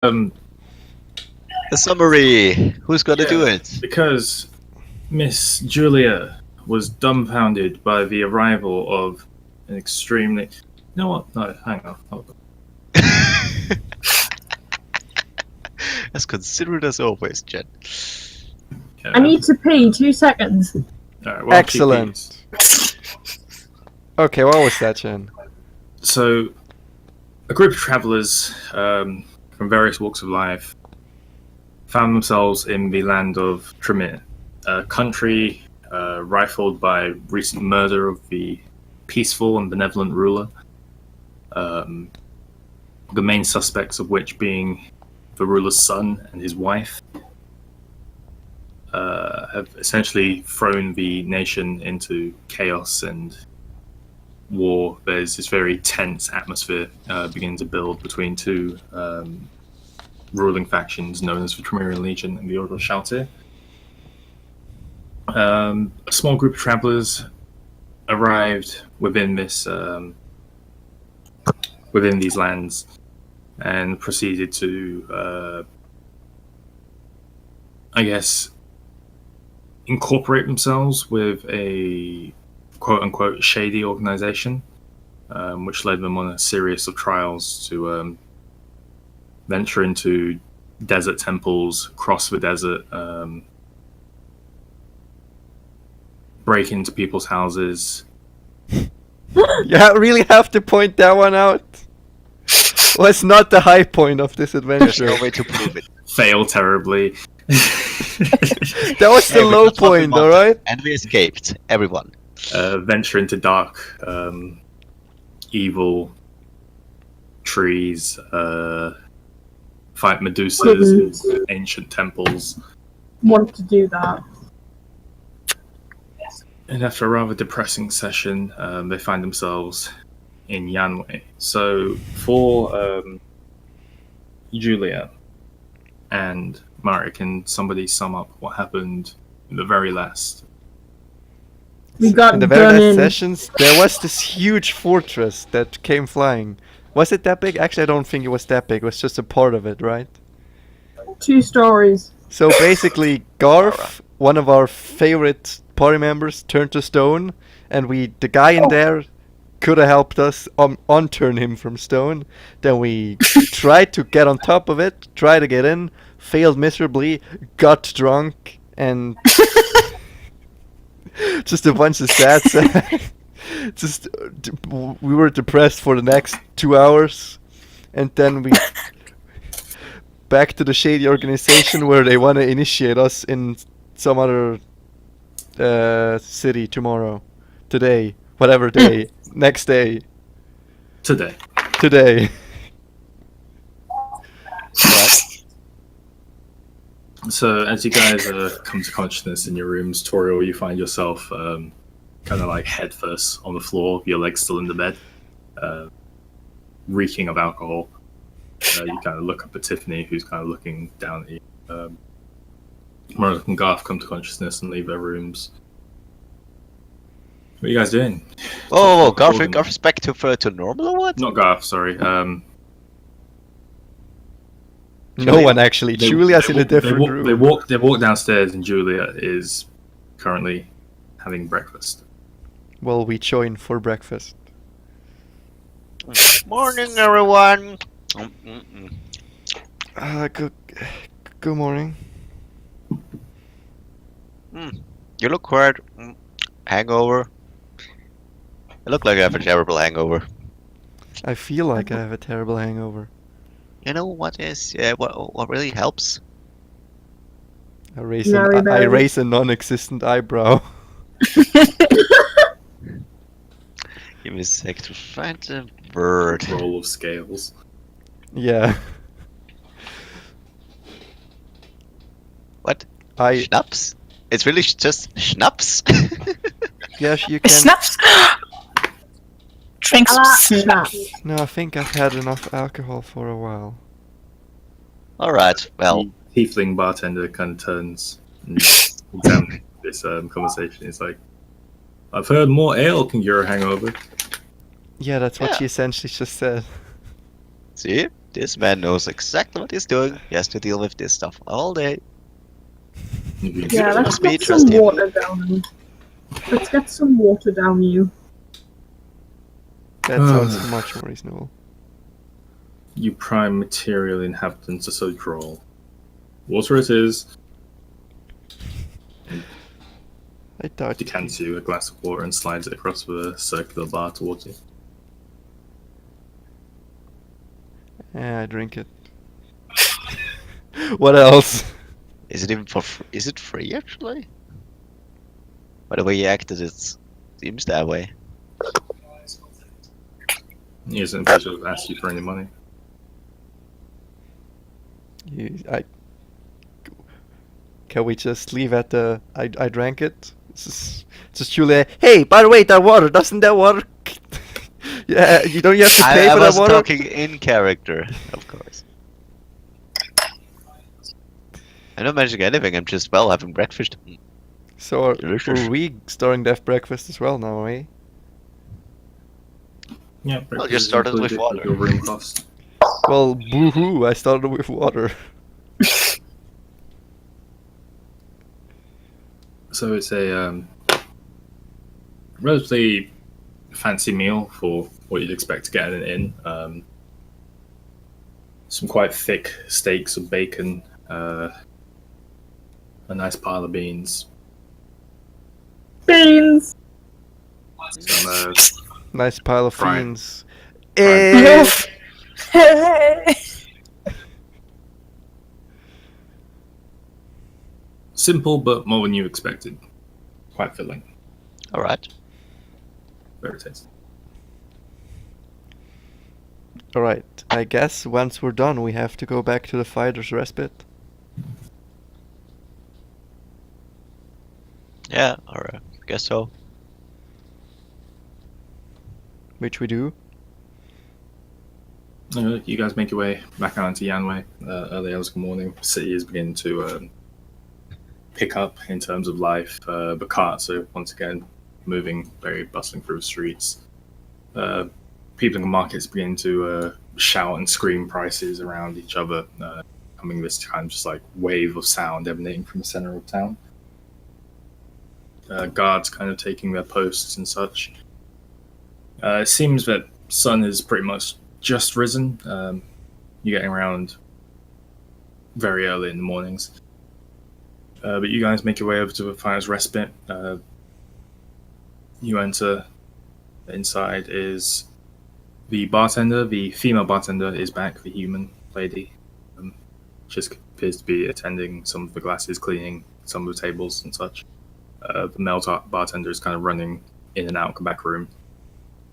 Um, The summary. Who's gonna do it? Because Miss Julia was dumbfounded by the arrival of an extremely. You know what? No, hang on. Hold on. As considerate as always, Jen. Okay, I need to pee. 2 seconds. Alright, well, Excellent. Okay, what was that, Jen? So, a group of travellers from various walks of life found themselves in the land of Trymira, a country rifled by recent murder of the peaceful and benevolent ruler. The main suspects of which being the ruler's son and his wife have essentially thrown the nation into chaos and war. There's this very tense atmosphere beginning to build between two ruling factions known as the Trymira Legion and the Order of Shoutir. A small group of travellers arrived within this within these lands and proceeded to, I guess, incorporate themselves with a quote-unquote shady organization, which led them on a series of trials to venture into desert temples, cross the desert, break into people's houses. You really have to point that one out. Was not the high point of this There's adventure. no way to prove it. Fail terribly. That was the Hey, we low got what we point, wanted, alright? And we escaped. Everyone. Venture into dark, evil trees, fight Medusas in ancient temples. Want to do that. And after a rather depressing session, they find themselves in Yanwei. So for Julia and Mari, can somebody sum up what happened in the very last? We got In the very done last in. sessions, there was this huge fortress that came flying. Was it that big? Actually, I don't think it was that big. It was just a part of it, right? 2 stories. So basically, Garth, one of our favorite party members, turned to stone, and the guy in there could have helped us unturn him from stone. Then we tried to get on top of it, tried to get in, failed miserably, got drunk, and just a bunch of sad. Just we were depressed for the next 2 hours, and then we back to the shady organization where they want to initiate us in some other city today, whatever day, next day, Today. So as you guys come to consciousness in your rooms, Toriel, you find yourself kind of like head first on the floor, your legs still in the bed, reeking of alcohol. You kind of look up at Tiffany, who's kind of looking down at you. Murdoch and Garth come to consciousness and leave their rooms. What are you guys doing? Oh, Garth is back to normal or what? Not Garth, sorry. No one actually. Julia's in a different room. They walk downstairs, and Julia is currently having breakfast. Well, we join for breakfast. Morning, everyone. Good morning. You look quite hangover. You look like I have a terrible hangover. I feel like I have a terrible hangover. You know what is what really helps? I raise a non-existent eyebrow. Give me a sec to find a word. Roll of scales. Yeah. What? Schnapps? It's really just schnapps? Yes, you can. Snaps! Drink some snaps. No, I think I've had enough alcohol for a while. Alright, well. The tiefling bartender kind of turns and examines this conversation. He's like, I've heard more ale can cure a hangover. Yeah, that's what she essentially just said. See? This man knows exactly what he's doing. He has to deal with this stuff all day. Yeah, let's Trust me, get trust some him. water down you. Let's get some water down you. That sounds much more reasonable. You prime material inhabitants are so droll. Water it is. I thought Decants you a glass of water and slides it across with a circular bar towards you. Yeah, I drink it. What else? Is it even is it free actually? By the way he acted, it seems that way. He isn't supposed to ask you for any money. Can we just leave at the I drank it? This is just Julia. Hey, by the way, that water, doesn't that water yeah, you don't have to pay I for that was water? talking in character, of course. I'm not mentioning anything, I'm just, well, having breakfast. So are Delicious. we starting to have breakfast as well now, eh? Yeah, Well, just started with water. Your room cost. Well, boo-hoo, I started with water. So it's a relatively fancy meal for what you'd expect to get at an inn. Some quite thick steaks of bacon, a nice pile of beans, Beans! some Nice pile of Fried. fiends. Fried. Eh. simple but more than you expected. Quite filling, Alright. very tasty. Alright, I guess once we're done we have to go back to the fighter's respite. Yeah, alright. Guess so. Which we do. You guys make your way back out into Yanwei early hours of the morning. City is beginning to pick up in terms of life. The carts are once again moving, very bustling through the streets. People in the markets begin to shout and scream prices around each other, coming this kind of just like wave of sound emanating from the center of town. Guards kind of taking their posts and such. It seems that sun has pretty much just risen. You're getting around very early in the mornings. But you guys make your way over to the fire's respite. You enter. Inside is the bartender. The female bartender is back, the human lady. Just appears to be attending some of the glasses, cleaning some of the tables and such. The male bartender is kind of running in and out of the back room.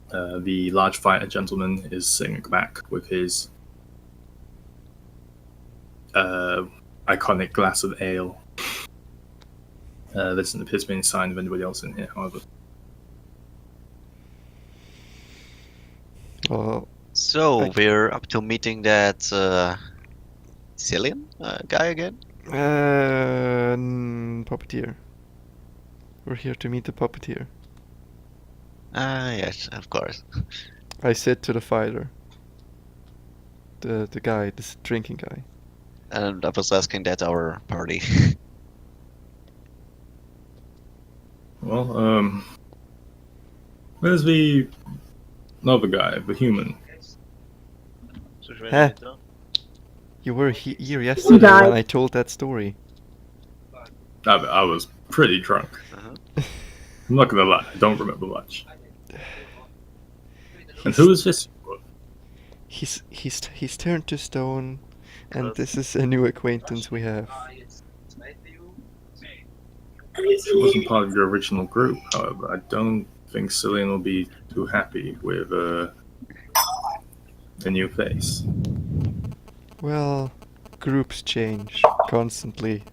The large fighter gentleman is sitting at the back with his iconic glass of ale. There doesn't appear to be any sign of anybody else in here, however. Oh, So, Okay. we're up to meeting that Cillian guy again? puppeteer. We're here to meet the puppeteer. Ah, yes, of course. I said to the fighter. The guy, this drinking guy. And I was asking that our party. Well, where's the other guy, the human? Huh? You were here yesterday guy. when I told that story. I was pretty drunk. Uh-huh. I'm not gonna lie, I don't remember much. And who is this? He's turned to stone, and this is a new acquaintance we have. It wasn't part of your original group, however. I don't think Cillian will be too happy with the new face. Well, groups change constantly,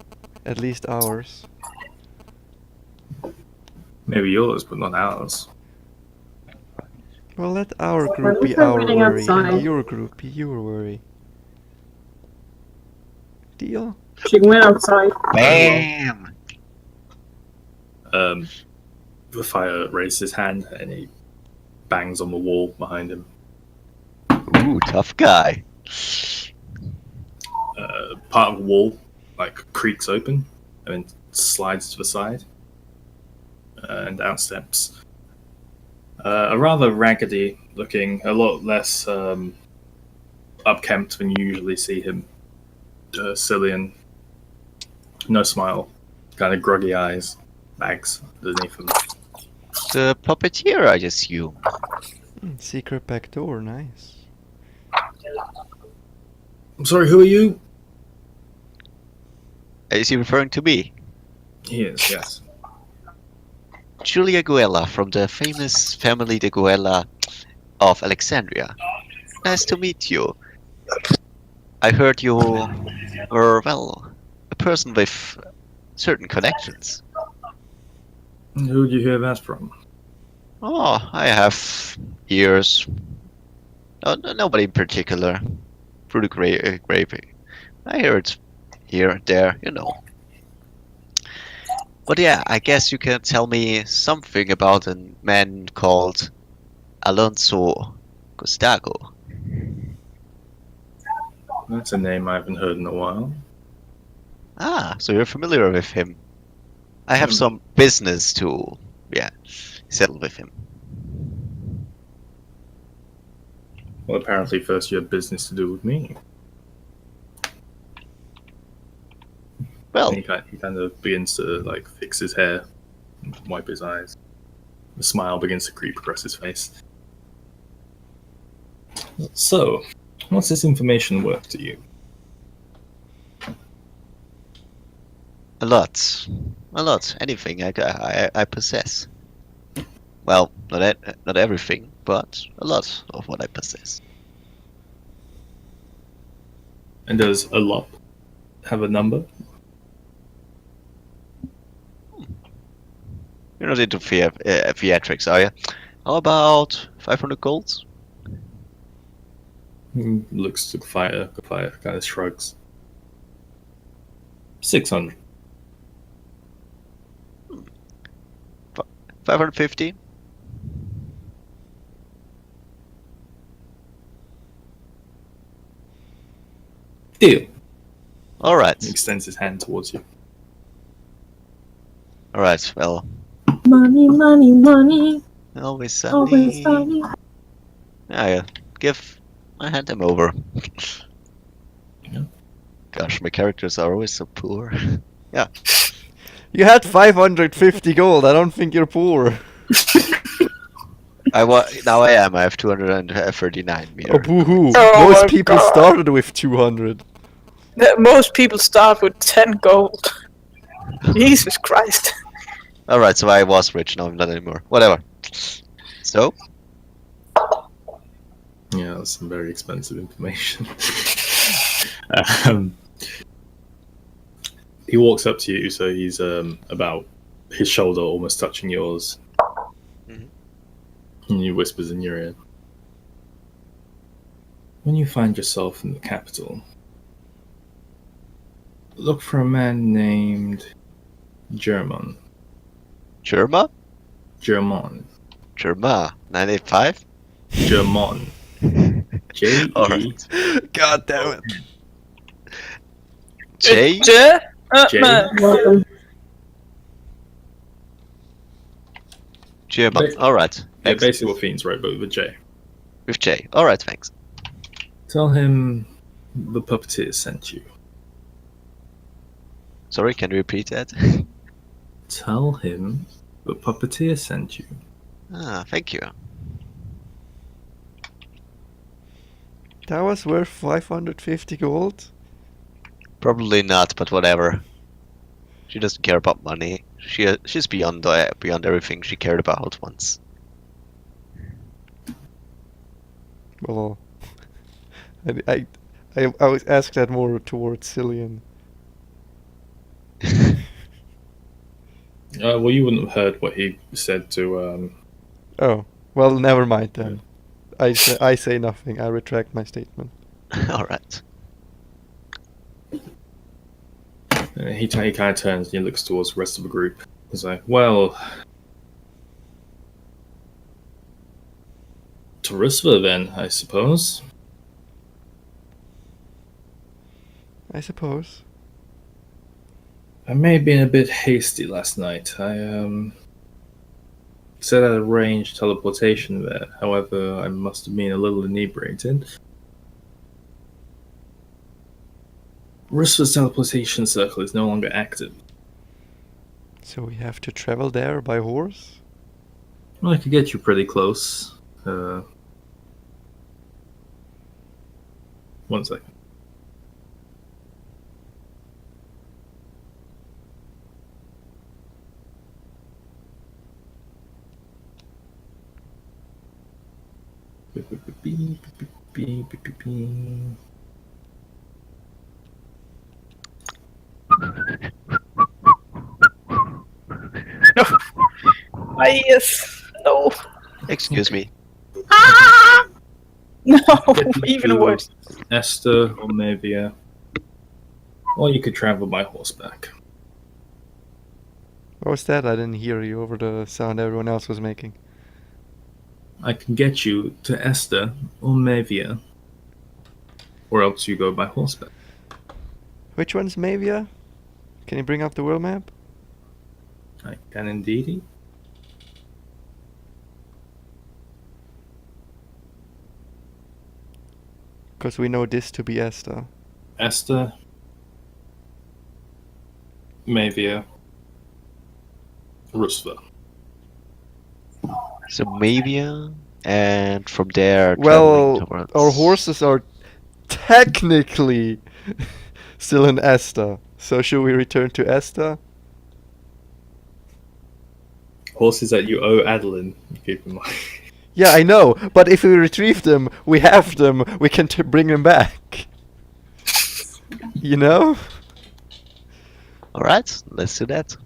at least ours. Maybe yours, but not ours. Well, let our Why group was be I our reading worry, outside? and your group be your worry. Deal? She went outside. Bam! The fire raised his hand and he bangs on the wall behind him. Ooh, tough guy. Part of the wall like creaks open and slides to the side, and out steps a rather raggedy looking, a lot less upkempt than you usually see him. Cillian, no smile, kind of groggy eyes, bags underneath him. The puppeteer, I assume. Secret back door, nice. I'm sorry, who are you? Is he referring to me? He is, yes. Julia Guella from the famous family de Guella of Alexandria. Nice to meet you. I heard you were, well, a person with certain connections. Who did you hear that from? Oh, I have ears. Nobody in particular. Through the gravy. I hear it here and there, you know. But yeah, I guess you can tell me something about a man called Alonso Gustavo. That's a name I haven't heard in a while. Ah, so you're familiar with him. I have some business to, settle with him. Well, apparently first you have business to do with me. Well, And he kind of begins to like fix his hair, and wipe his eyes. The smile begins to creep across his face. So, what's this information worth to you? a lot. Anything I possess. Well, not everything, but a lot of what I possess. And does a lot have a number? You're not into theatrics, are you? How about 500 golds? Looks to Gafaya. Gafaya kind of shrugs. 600. 550? Deal. Alright. He extends his hand towards you. Alright, well, Money, money, money. always Always sunny. sunny. Yeah, I hand him over. Yeah. Gosh, my characters are always so poor. You had 550 gold. I don't think you're poor. Now I am. I have 239 Oh, meter. boo-hoo. Oh Most my people God. started with 200. Most people start with 10 gold. Jesus Christ. Alright, so I was rich, now I'm not anymore. Whatever. So, Yeah, that's some very expensive information. um, he walks up to you, so he's about his shoulder almost touching yours. Mhm. And he whispers in your ear. When you find yourself in the capital, look for a man named German. Germa? German. Germa. 985? German. J-E. Alright. God damn it. J? J. Welcome. Germa. Alright. Yeah, Thanks. basically what Fiends wrote, but with a J. With J. Alright, thanks. Tell him the puppeteer sent you. Sorry, can you repeat that? Tell him the puppeteer sent you. Ah, thank you. That was worth 550 gold? Probably not, but whatever. She doesn't care about money. She's beyond everything she cared about once. Well, I was asked that more towards Cillian. Well, you wouldn't have heard what he said to. Oh, well, never mind then. I say nothing. I retract my statement. Alright. He kind of turns and he looks towards the rest of the group. He's like, well, Tarisva then, I suppose. I suppose. I may have been a bit hasty last night. I said I arranged teleportation there. However, I must have been a little inebriated. Rusva's teleportation circle is no longer active. So we have to travel there by horse? Well, I could get you pretty close. One second. My ears. No. Excuse me. No, Get you even to worse. Esther or Mavia. Or you could travel by horseback. What was that? I didn't hear you over the sound everyone else was making. I can get you to Esther or Mavia. Or else you go by horseback. Which one's Mavia? Can you bring up the world map? I can indeed. Because we know this to be Esther. Esther, Mavia, Rusva. So Mavia, and from there Well, traveling towards... our horses are technically still in Esther. So should we return to Esther? Horses that you owe Adeline, keep in mind. Yeah, I know. But if we retrieve them, we have them. We can bring them back. You know? Alright, let's do that.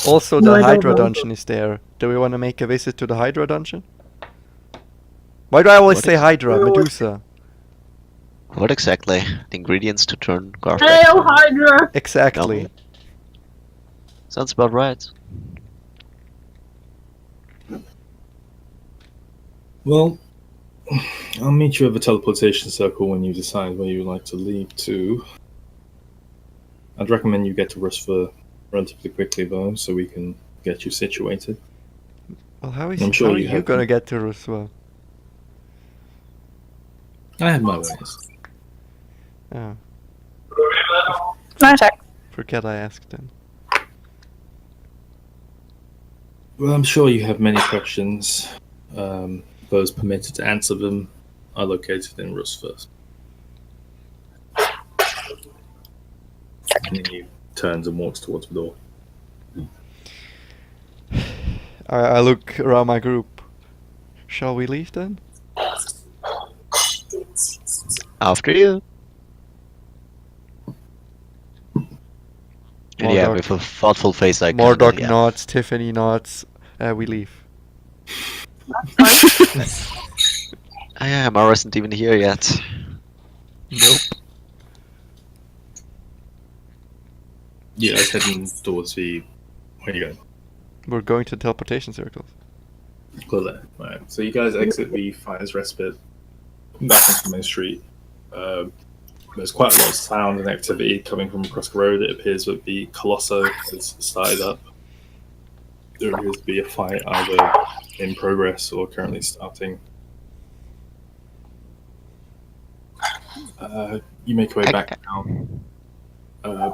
Also, No, the I don't Hydra know. dungeon is there. Do we want to make a visit to the Hydra dungeon? Why do I always What say is- Hydra? No. Medusa. What exactly? The ingredients to turn Garth Hail Hydra! Exactly. No. Sounds about right. Well, I'll meet you at the teleportation circle when you decide where you would like to leave to. I'd recommend you get to Rusva relatively quickly, though, so we can get you situated. Well, how is I'm sure how are you you have- gonna get to Ruswa? I have my ways. Oh, Nice act. forget I asked then. Well, I'm sure you have many questions. Those permitted to answer them are located in Rusva. And then he turns and walks towards the door. I look around my group. Shall we leave then? After you. And yeah, Mordok. with a thoughtful face I Mordok kinda, yeah. nods, Tiffany nods. We leave. Mara isn't even here yet. Nope. Yeah, it's heading towards the. Where are you going? We're going to teleportation circles. Close there. Right. So you guys exit the Fire's Respite back onto Main Street. There's quite a lot of sound and activity coming from across the road. It appears that the Colosso has started up. There appears to be a fight either in progress or currently starting. You make your way back down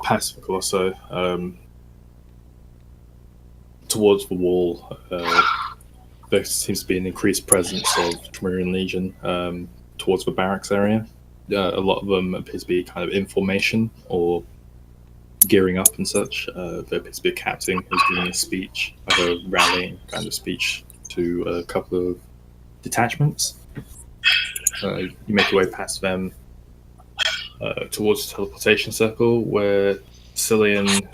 past the Colosso towards the wall. There seems to be an increased presence of Trymirian Legion towards the barracks area. A lot of them appear to be kind of in formation or gearing up and such. There appears to be a captain who's giving a speech, like a rallying kind of speech to a couple of detachments. You make your way past them towards the teleportation circle where Cillian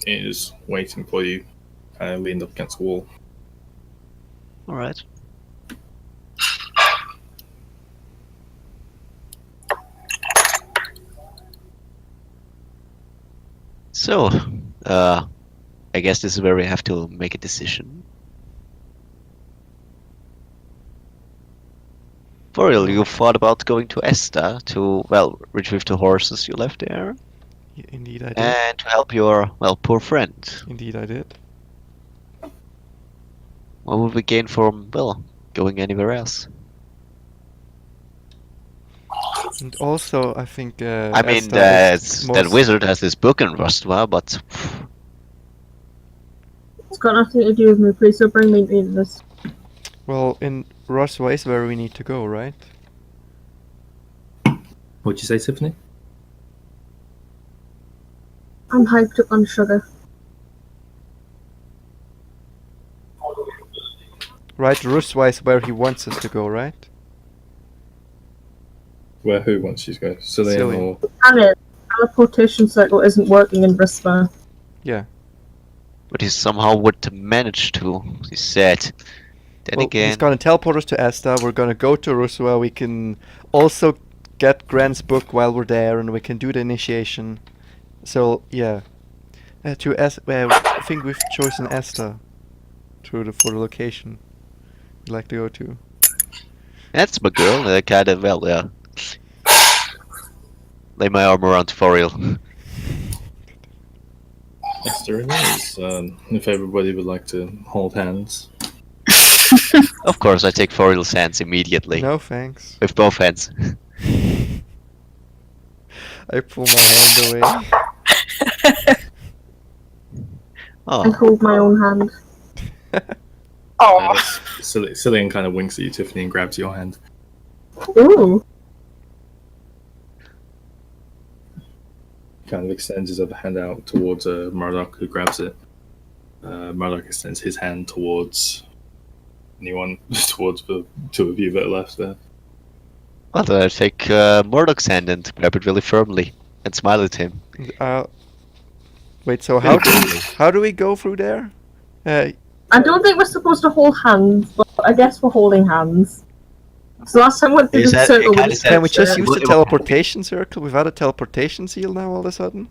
is waiting for you, kind of leaned up against the wall. Alright. So, I guess this is where we have to make a decision. Foriel, you thought about going to Esta to, well, retrieve the horses you left there, Indeed, I did. and to help your, well, poor friend. Indeed, I did. What would we gain from, well, going anywhere else? And also, I think. I mean, Asta is that most- wizard has this book in Rustwa, but It's got nothing to do with me. Please don't bring me into this. Well, in Roswell is where we need to go, right? What'd you say, Tiffany? I'm hyped up on sugar. Right, Roswell is where he wants us to go, right? Where who wants you to go? Cillian Cillian. or And it, teleportation circle isn't working in Brisbane. Yeah. but he somehow would manage to, he said. Then Well, again, he's gonna teleport us to Asta. We're gonna go to Roswell. We can also get Grant's book while we're there, and we can do the initiation. So yeah, I think we've chosen Asta for the location we'd like to go to. that's my girl, kind of, well, yeah. Lay my arm around Foriel. Esther it is. If everybody would like to hold hands. Of course, I take Foriel's hands immediately. No thanks. With both hands. I pull my hand away. Oh, I hold my own hand. Oh, Cillian kind of winks at you, Tiffany, and grabs your hand. Ooh. Kind of extends his other hand out towards Murdoch, who grabs it. Murdoch extends his hand towards anyone, towards the two of you that are left there. well, then I take Murdoch's hand and grab it really firmly and smile at him. Wait. So how do we go through there? I don't think we're supposed to hold hands, but I guess we're holding hands. So last time we went through Is the that- circle it kinda with said- Can we just it use wa- the it wa- teleportation circle without a teleportation seal now all of a sudden?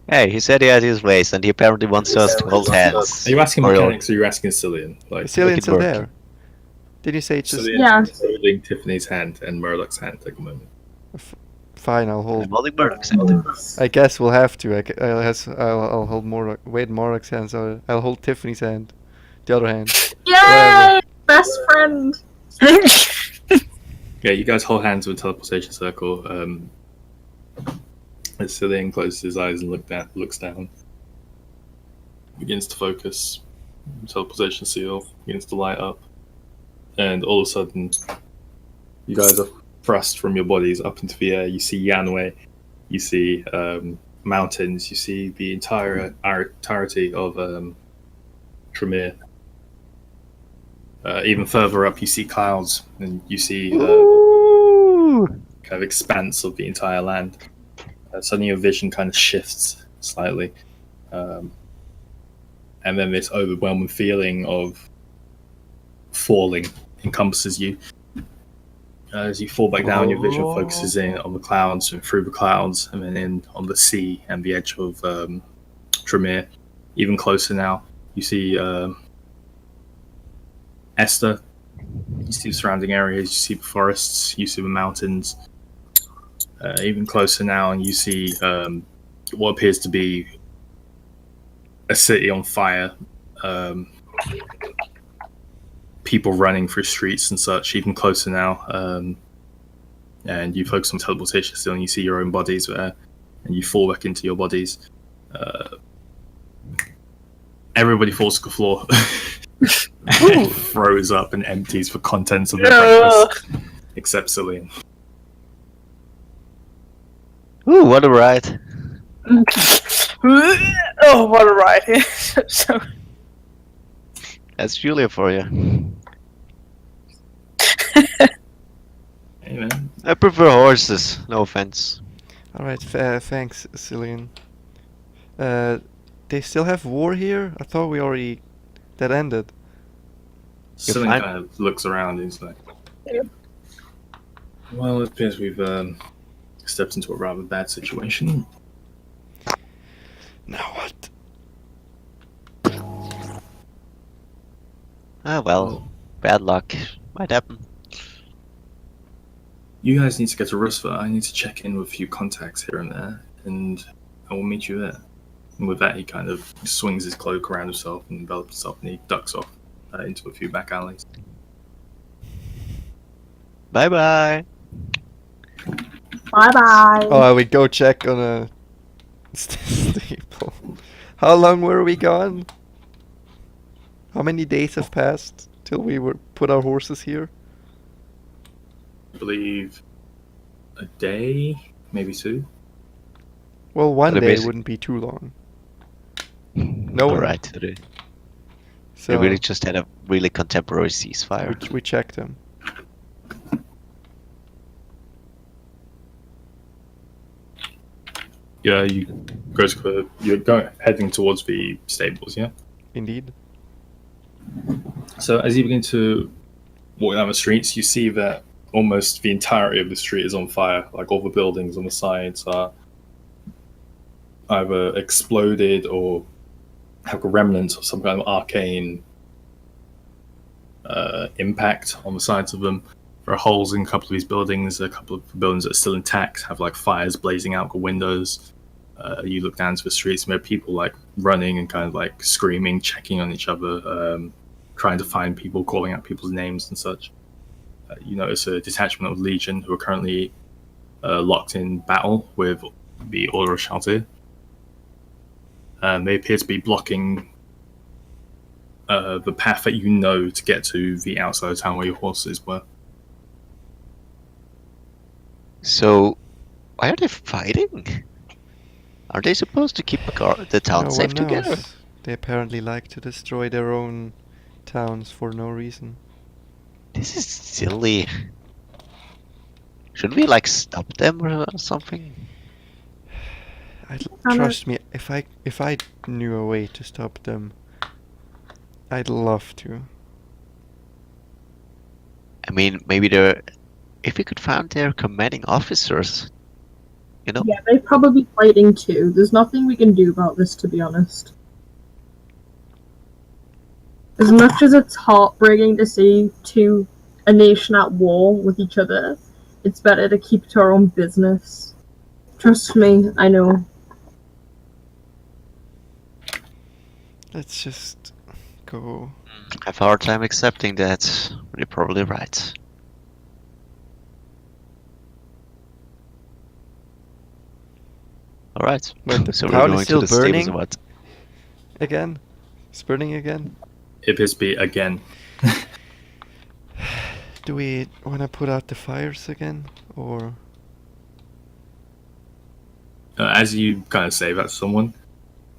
Hey, he said he had his ways, and he apparently wants us to hold hands. Are you asking Or- mechanics or are you asking Cillian? Like, Is Cillian it still work. there? Did you say it's just Cillian Yeah. is holding Tiffany's hand and Murdoch's hand at the moment. fine? I'll I'm hold. holding Murdoch's hand. I guess we'll have to. I'll hold Mordok's hand. So I'll hold Tiffany's hand, the other hand. Yay! Best friend! Yeah, you guys hold hands with a teleportation circle. As Cillian closes his eyes and looks down. Begins to focus. Teleportation seal begins to light up. And all of a sudden, you guys are thrust from your bodies up into the air. You see Yanwei. You see mountains. You see the entirety of Trymira. Even further up, you see clouds, and you see Ooh. kind of expanse of the entire land. Suddenly, your vision kind of shifts slightly, and then this overwhelming feeling of falling encompasses you. As you fall back down, your vision focuses in on the clouds and through the clouds, and then in on the sea and the edge of Trymira. Even closer now, you see Esther. You see the surrounding areas. You see the forests. You see the mountains. Even closer now, and you see what appears to be a city on fire. People running through streets and such. Even closer now, and you focus on teleportation still, and you see your own bodies there, and you fall back into your bodies. Everybody falls to the floor. And throws up and empties the contents of their breakfast, except Cillian. Ooh, what a ride. Oh, what a ride! So, That's Julia for you. Hey man, I prefer horses, no offense. All right. Thanks, Cillian. They still have war here? I thought that ended. Cillian fine. kind of looks around and he's like, Yeah. "Well, it appears we've stepped into a rather bad situation." Now what? Ah, well. bad luck. Might happen. You guys need to go to Rusva. I need to check in with a few contacts here and there, and I will meet you there. And with that, he kind of swings his cloak around himself and envelops himself, and he ducks off into a few back alleys. Bye bye. Bye bye. Oh, we go check on a stable. How long were we gone? How many days have passed till we were put our horses here? I believe a day, maybe 2. Well, one But day basic- wouldn't be too long. No. Alright. So They really just had a really contemporary ceasefire. we checked them. Yeah, you're heading towards the stables, yeah? Indeed. So as you begin to walk down the streets, you see that almost the entirety of the street is on fire. Like all the buildings on the sides are either exploded or have remnants of some kind of arcane impact on the sides of them. There are holes in a couple of these buildings. A couple of buildings that are still intact have like fires blazing out the windows. You look down to the streets and there are people like running and kind of like screaming, checking on each other, trying to find people, calling out people's names and such. You notice a detachment of Legion who are currently locked in battle with the Order of Shaltir. They appear to be blocking the path that you know to get to the outside of town where your horses were. So, why are they fighting? Are they supposed to keep the town No safe one together? knows. They apparently like to destroy their own towns for no reason. This is silly. Should we like stop them or something? Trust me, if I knew a way to stop them, I'd love to. I mean, if we could find their commanding officers, you know? Yeah, they're probably fighting too. There's nothing we can do about this, to be honest. As much as it's heartbreaking to see a nation at war with each other, it's better to keep to our own business. Trust me, I know. Let's just go. I have a hard time accepting that. You're probably right. Alright. Wait, the So town we're is going to still the burning? stables and what? Again? It's burning again? It appears to be again. Do we want to put out the fires again? Or... As you kind of say that to someone,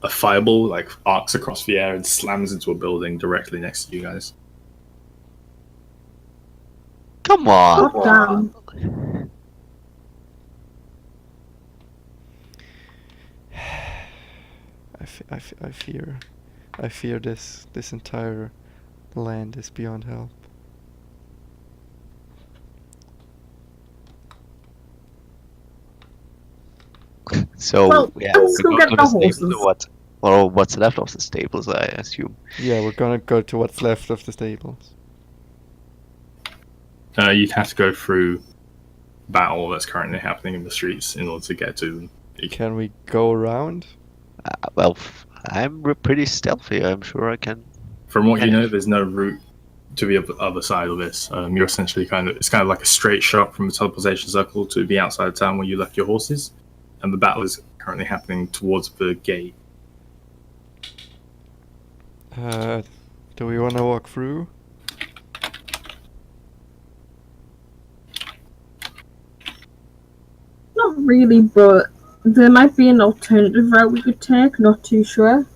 a fireball like arcs across the air and slams into a building directly next to you guys. Come on! God damn. I fear this entire land is beyond help. So, Well, yeah, let's we go go get to the the stables horses. or what? Or what's left of the stables, I assume. Yeah, we're gonna go to what's left of the stables. You'd have to go through battle that's currently happening in the streets in order to get to them. Can we go around? Well, I'm pretty stealthy. I'm sure I can. From what you Yeah. know, there's no route to the other side of this. You're essentially it's kind of like a straight shot from the teleportation circle to the outside of town where you left your horses, and the battle is currently happening towards the gate. Do we want to walk through? Not really, but there might be an alternative route we could take, not too sure.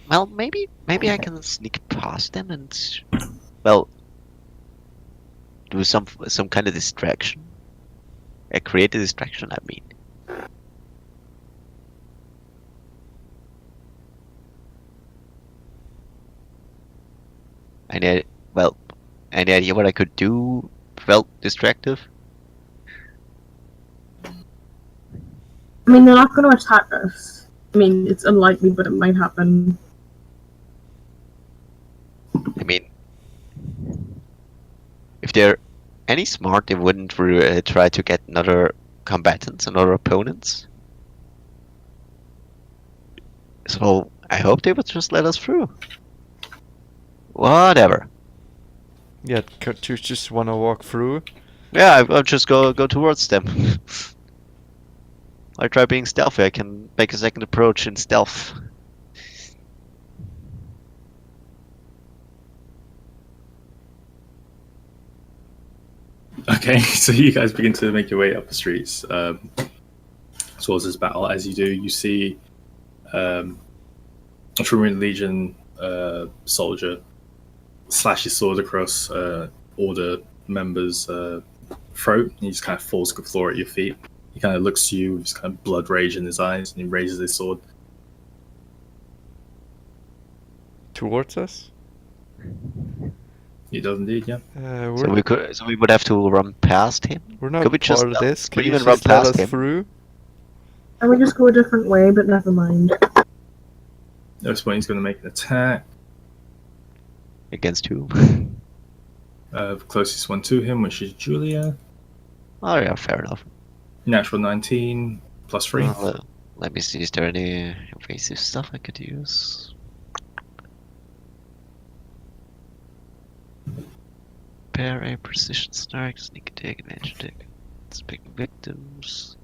Well, maybe I can sneak past them and, well, do some kind of distraction. Create a distraction, I mean. Any idea what I could do felt distractive? I mean, they're not going to attack us. I mean, it's unlikely, but it might happen. I mean, if they're any smart, they wouldn't try to get another combatants, another opponents. So I hope they would just let us through. Whatever. Yeah, to just wanna walk through. Yeah, I'll just go towards them. I try being stealthy. I can make a second approach in stealth. Okay, so you guys begin to make your way up the streets towards this battle. As you do, you see a Trymira Legion soldier slash his sword across Order member's throat. He just kind of falls to the floor at your feet. He kind of looks to you with kind of blood rage in his eyes, and he raises his sword. Towards us? He does indeed, yeah. So we would have to run past him. We're not Could we just part of this. Can you even run just let past us him? through? I would just go a different way, but never mind. At this point, he's going to make an attack. Against who? The closest one to him, which is Julia. Oh yeah, fair enough. Natural 19 plus 3. Let me see. Is there any invasive stuff I could use? Pair a precision strike, sneak attack, advantage attack. Pick victims.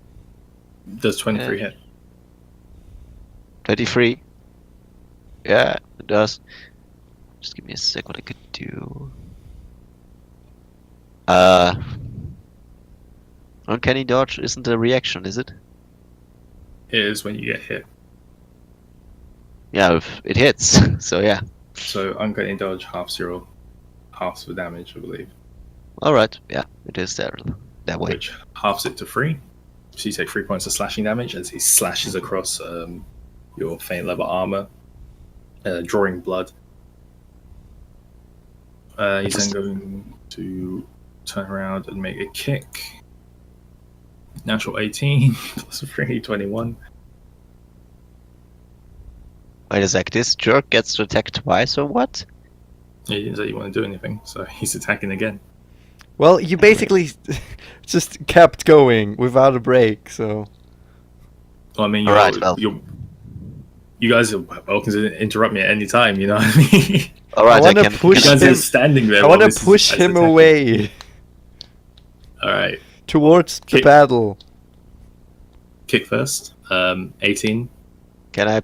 Does 23 hit? 23. Yeah, it does. Just give me a sec. What I could do? Uncanny dodge isn't a reaction, is it? It is when you get hit. Yeah, if it hits. So yeah. So uncanny dodge half the damage, I believe. All right. Yeah, it is that way. Which halves it to 3. So you take 3 points of slashing damage as he slashes across your faint leather armor, drawing blood. He's then going to turn around and make a kick. Natural 18 plus 3, 21. Wait a sec. This jerk gets to attack twice or what? He didn't say you want to do anything, so he's attacking again. Well, you basically just kept going without a break, so... Well, I mean, Alright, you guys are welcome to interrupt me at any time, you know what I mean? All right, I wanna can. push You guys him- are standing there. I while want this to is push him attacking. away Alright, towards the Kick. battle. kick first. 18. Can I?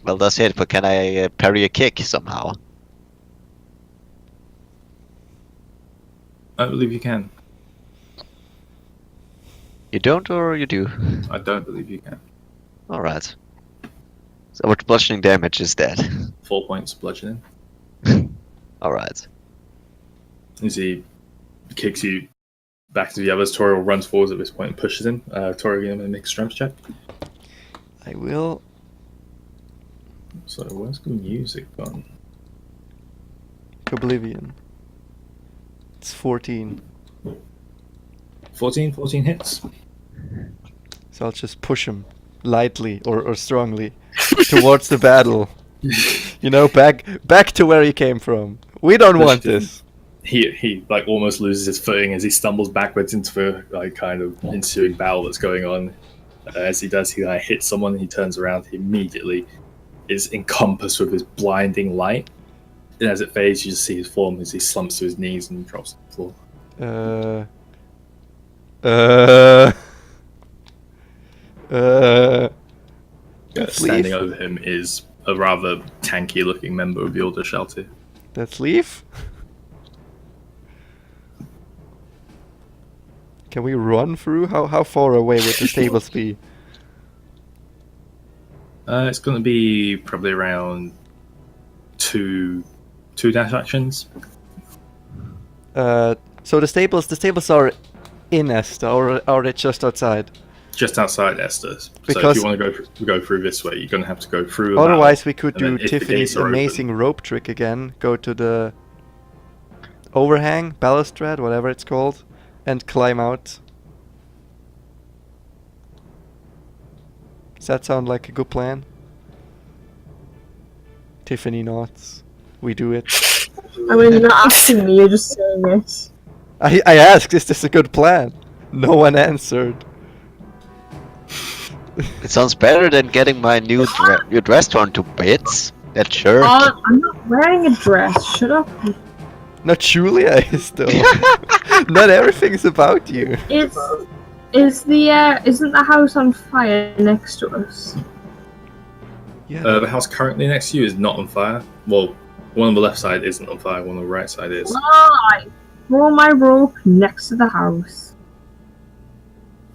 Well, that's it. But can I parry a kick somehow? I believe you can. You don't, or you do? I don't believe you can. All right. So what bludgeoning damage is that? 4 points bludgeoning. All right. As he kicks you back to the others, Toriel runs forwards at this point and pushes him. Toriel, you're going to make a strength check. I will. So where's the music gone? Oblivion. It's 14. 14 hits. So I'll just push him lightly or strongly towards the battle. You know, back to where he came from. We don't want this. He like almost loses his footing as he stumbles backwards into the like kind of ensuing battle that's going on. As he does, he like hits someone. And he turns around. He immediately is encompassed with this blinding light. And as it fades, you just see his form as he slumps to his knees and drops to the floor. Standing leave. over him is a rather tanky-looking member of the Order Shelter. Let's leave. Can we run through? How far away would the stables be? It's going to be probably around two dash actions. So the stables are in Esta, or are they just outside? Just outside Esther's. So if Because- you want to go through this way, you're going to have to go through. Otherwise, we could and then do if the Tiffany's gates are amazing rope trick again. Go to the overhang, balustrade, whatever it's called, and climb out. that sound like a good plan? Tiffany nods. We do it. I mean, you're not asking me, you're just saying it. I asked, is this a good plan? No one answered. It sounds better than getting my new dress torn to bits. That shirt. Oh, I'm not wearing a dress. Shut up. Not Julia is though. Not everything is about you. Isn't the house on fire next to us? Yeah. The house currently next to you is not on fire. Well, one on the left side isn't on fire, one on the right side is. Lie! Throw my rope next to the house.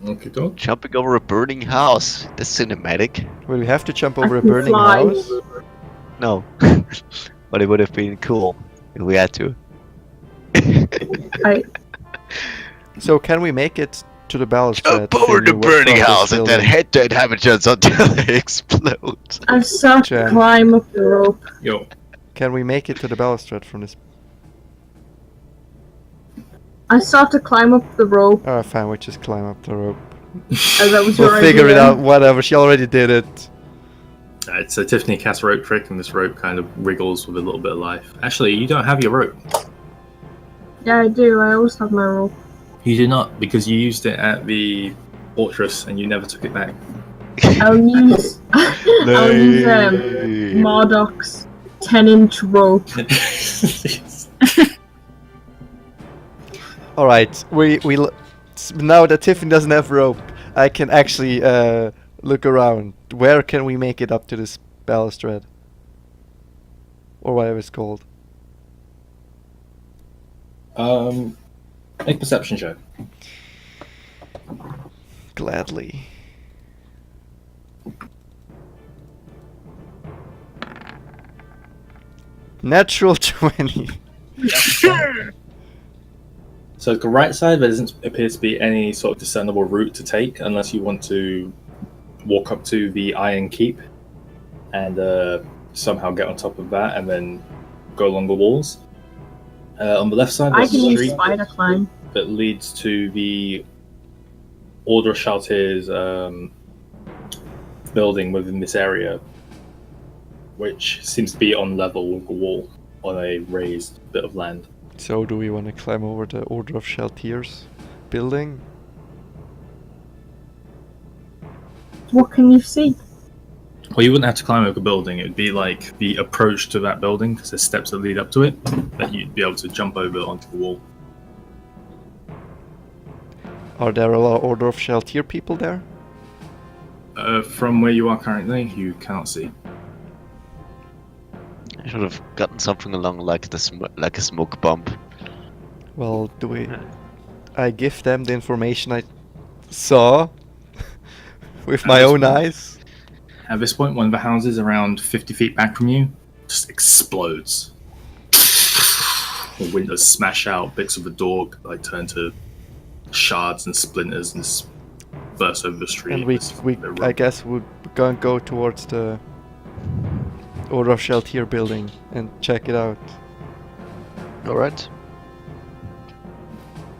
Okay, dog. Jumping over a burning house. That's cinematic. Will we have to jump over I a can burning fly. house? No. But it would have been cool if we had to. So can we make it to the balustrade? Jump over the thing burning from this house and then building? hit the inhabitants until they explode. I start to Jen. climb up the rope. Yo, Can we make it to the balustrade from this? I start to climb up the rope. Oh, fine, we just climb up the rope. That was your We'll figure it idea. out, whatever, she already did it. it's a Tiffany cast rope trick, and this rope kind of wriggles with a little bit of life. Actually, you don't have your rope. Yeah, I do. I always have my rope. You do not, because you used it at the fortress and you never took it back. I'll use Marduk's 10-inch rope. Alright, now that Tiffany doesn't have rope, I can actually look around. Where can we make it up to this balustrade? Or whatever it's called. Make perception check. Gladly. Natural 20. So the right side, there doesn't appear to be any sort of discernible route to take unless you want to walk up to the Iron Keep and somehow get on top of that and then go along the walls. On the left side, I there's can a use street spider climb. that leads to the Order of Shaltir's building within this area, which seems to be on level with the wall on a raised bit of land. So do we want to climb over the Order of Shaltir's building? What can you see? Well, you wouldn't have to climb over the building. It would be like the approach to that building, because there's steps that lead up to it, that you'd be able to jump over onto the wall. Are there a lot of Order of Shaltir people there? From where you are currently, you cannot see. I should have gotten something along like like a smoke bomb. Well, do we... I give them the information I saw with my own eyes. At this point, one of the houses around 50 feet back from you just explodes. The windows smash out, bits of the door like turn to shards and splinters and burst over the street. And we I guess we're gonna go towards the Order of Shaltir building and check it out. Alright.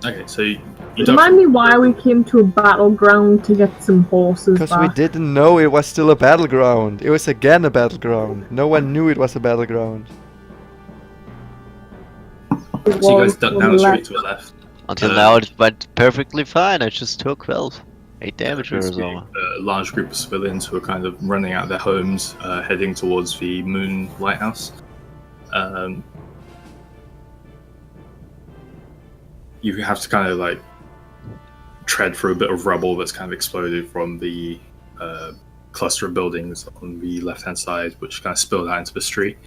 Okay, so you don't. Remind me why we came to a battleground to get some horses Because we back. didn't know it was still a battleground. It was again a battleground. No one knew it was a battleground. It So you guys was duck on down the the street left. to the left. Until now it went perfectly fine. I just took 8 damage or There's so. a large group of civilians who are kind of running out of their homes, heading towards the Moon Lighthouse. You have to kind of like tread through a bit of rubble that's kind of exploded from the cluster of buildings on the left-hand side, which kind of spilled out into the street.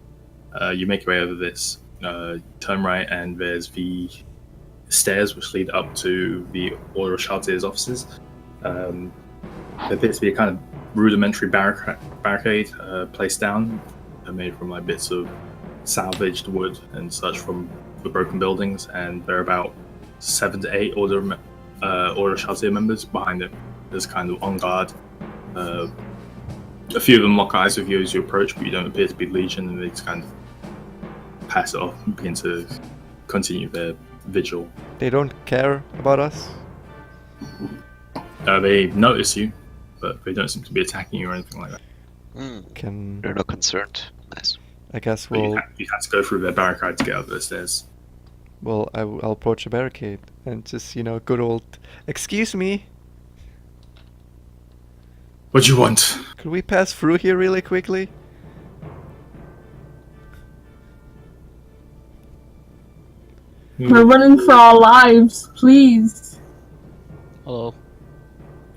You make your way over this, turn right, and there's the stairs which lead up to the Order of Shaltir's offices. There appears to be a kind of rudimentary barricade placed down, made from like bits of salvaged wood and such from the broken buildings, and there are about 7 to 8 Order of Shaltir members behind it. There's kind of on guard. A few of them lock eyes with you as you approach, but you don't appear to be Legion, and they just kind of pass it off and begin to continue their vigil. They don't care about us. They notice you, but they don't seem to be attacking you or anything like that. Can They're not concerned. Nice. I guess But we'll you had to go through their barricade to get up the stairs. I'll approach a barricade and just good old excuse me. What do you want? Could we pass through here really quickly? We're running for our lives, please. Hello.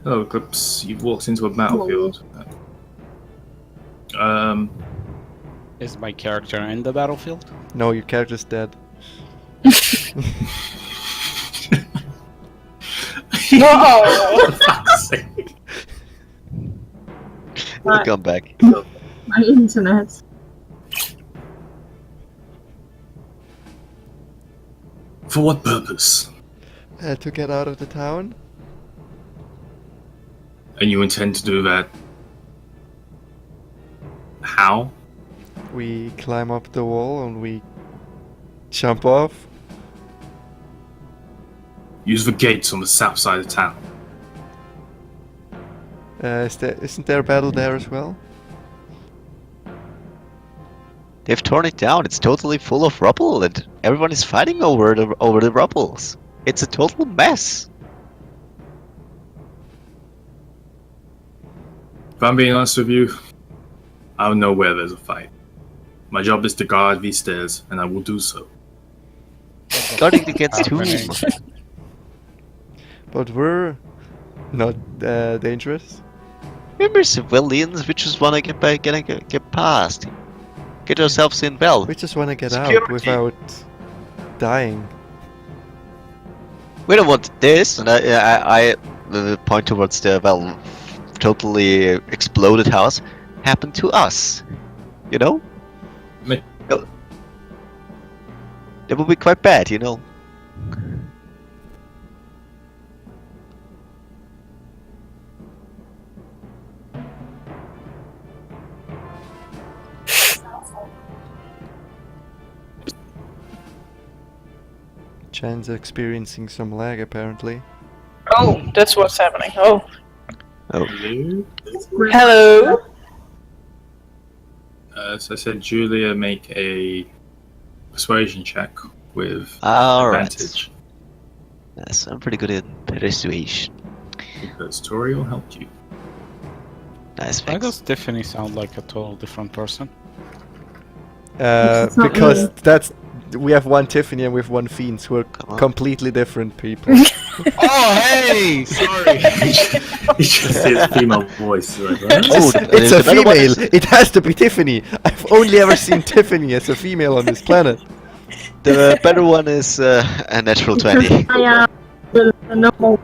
Oh, Eclipse, you've walked into a battlefield. Is my character in the battlefield? No, your character's dead. No! For fuck's sake. We'll come back. My internet. For what purpose? To get out of the town. And you intend to do that? How? We climb up the wall and we jump off. Use the gates on the south side of town. Isn't there a battle there as well? They've torn it down. It's totally full of rubble, and everyone is fighting over the rubbles. It's a total mess. If I'm being honest with you, I don't know where there's a fight. My job is to guard these stairs, and I will do so. Guarding against whom? But we're not dangerous. Remember civilians? We just wanna get past. Get ourselves in well. We just want to get out Security. without dying. We don't want this, and I point towards the totally exploded house. Happened to us, you know? Me- That would be quite bad, you know. Chan's experiencing some lag apparently. Oh, that's what's happening. Oh. Hello? Hello? So I said Julia make a persuasion check with Alright. advantage. Yes, I'm pretty good in persuasion. Because Toriel helped you. Nice, Why thanks. does Tiffany sound like a total different person? It's not Because me. we have one Tiffany and we have one Fiend, so we're Come on. completely different people. Oh, hey! Sorry! He just his female voice. Like, huh? Oh, It's a another one is- female. It has to be Tiffany. I've only ever seen Tiffany as a female on this planet. The better one is a natural 20. I am the number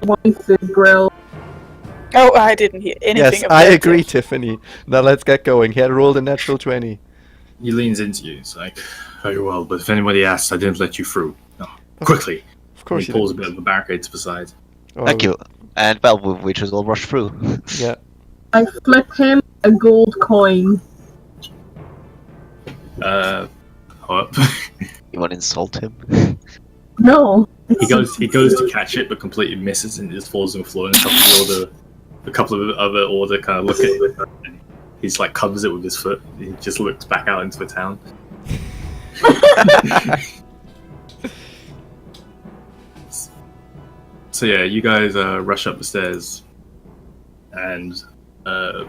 one food grill. Oh, I didn't hear anything Yes, of I that. agree, Tiffany. Now let's get going. He had rolled a natural 20. He leans into you. It's like, very well, but if anybody asks, I didn't let you through. No. Quickly! Of course He you pulls a did. bit of the barricade to the side. Oh, Thank you. And well, we just all rush through. Yeah. I flip him a gold coin. Hold up. You want to insult him? No. He goes to catch it, but completely misses and just falls on the floor. And a couple of other order kind of look at it. And he's like covers it with his foot. He just looks back out into the town. So yeah, you guys rush up the stairs, and you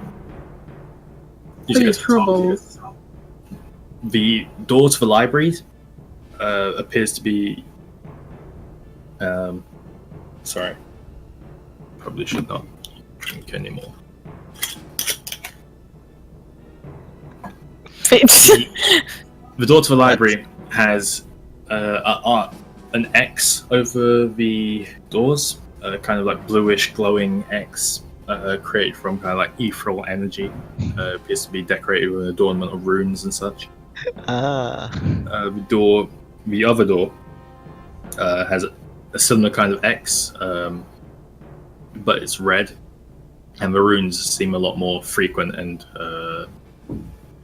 Pretty get to the top. troubles. The door to the library appears to be. Sorry, probably should not drink anymore. The door to the library has an X over the doors, kind of like bluish glowing X created from kind of like ethereal energy. Appears to be decorated with an adornment of runes and such. Ah. The other door has a similar kind of X, but it's red, and the runes seem a lot more frequent and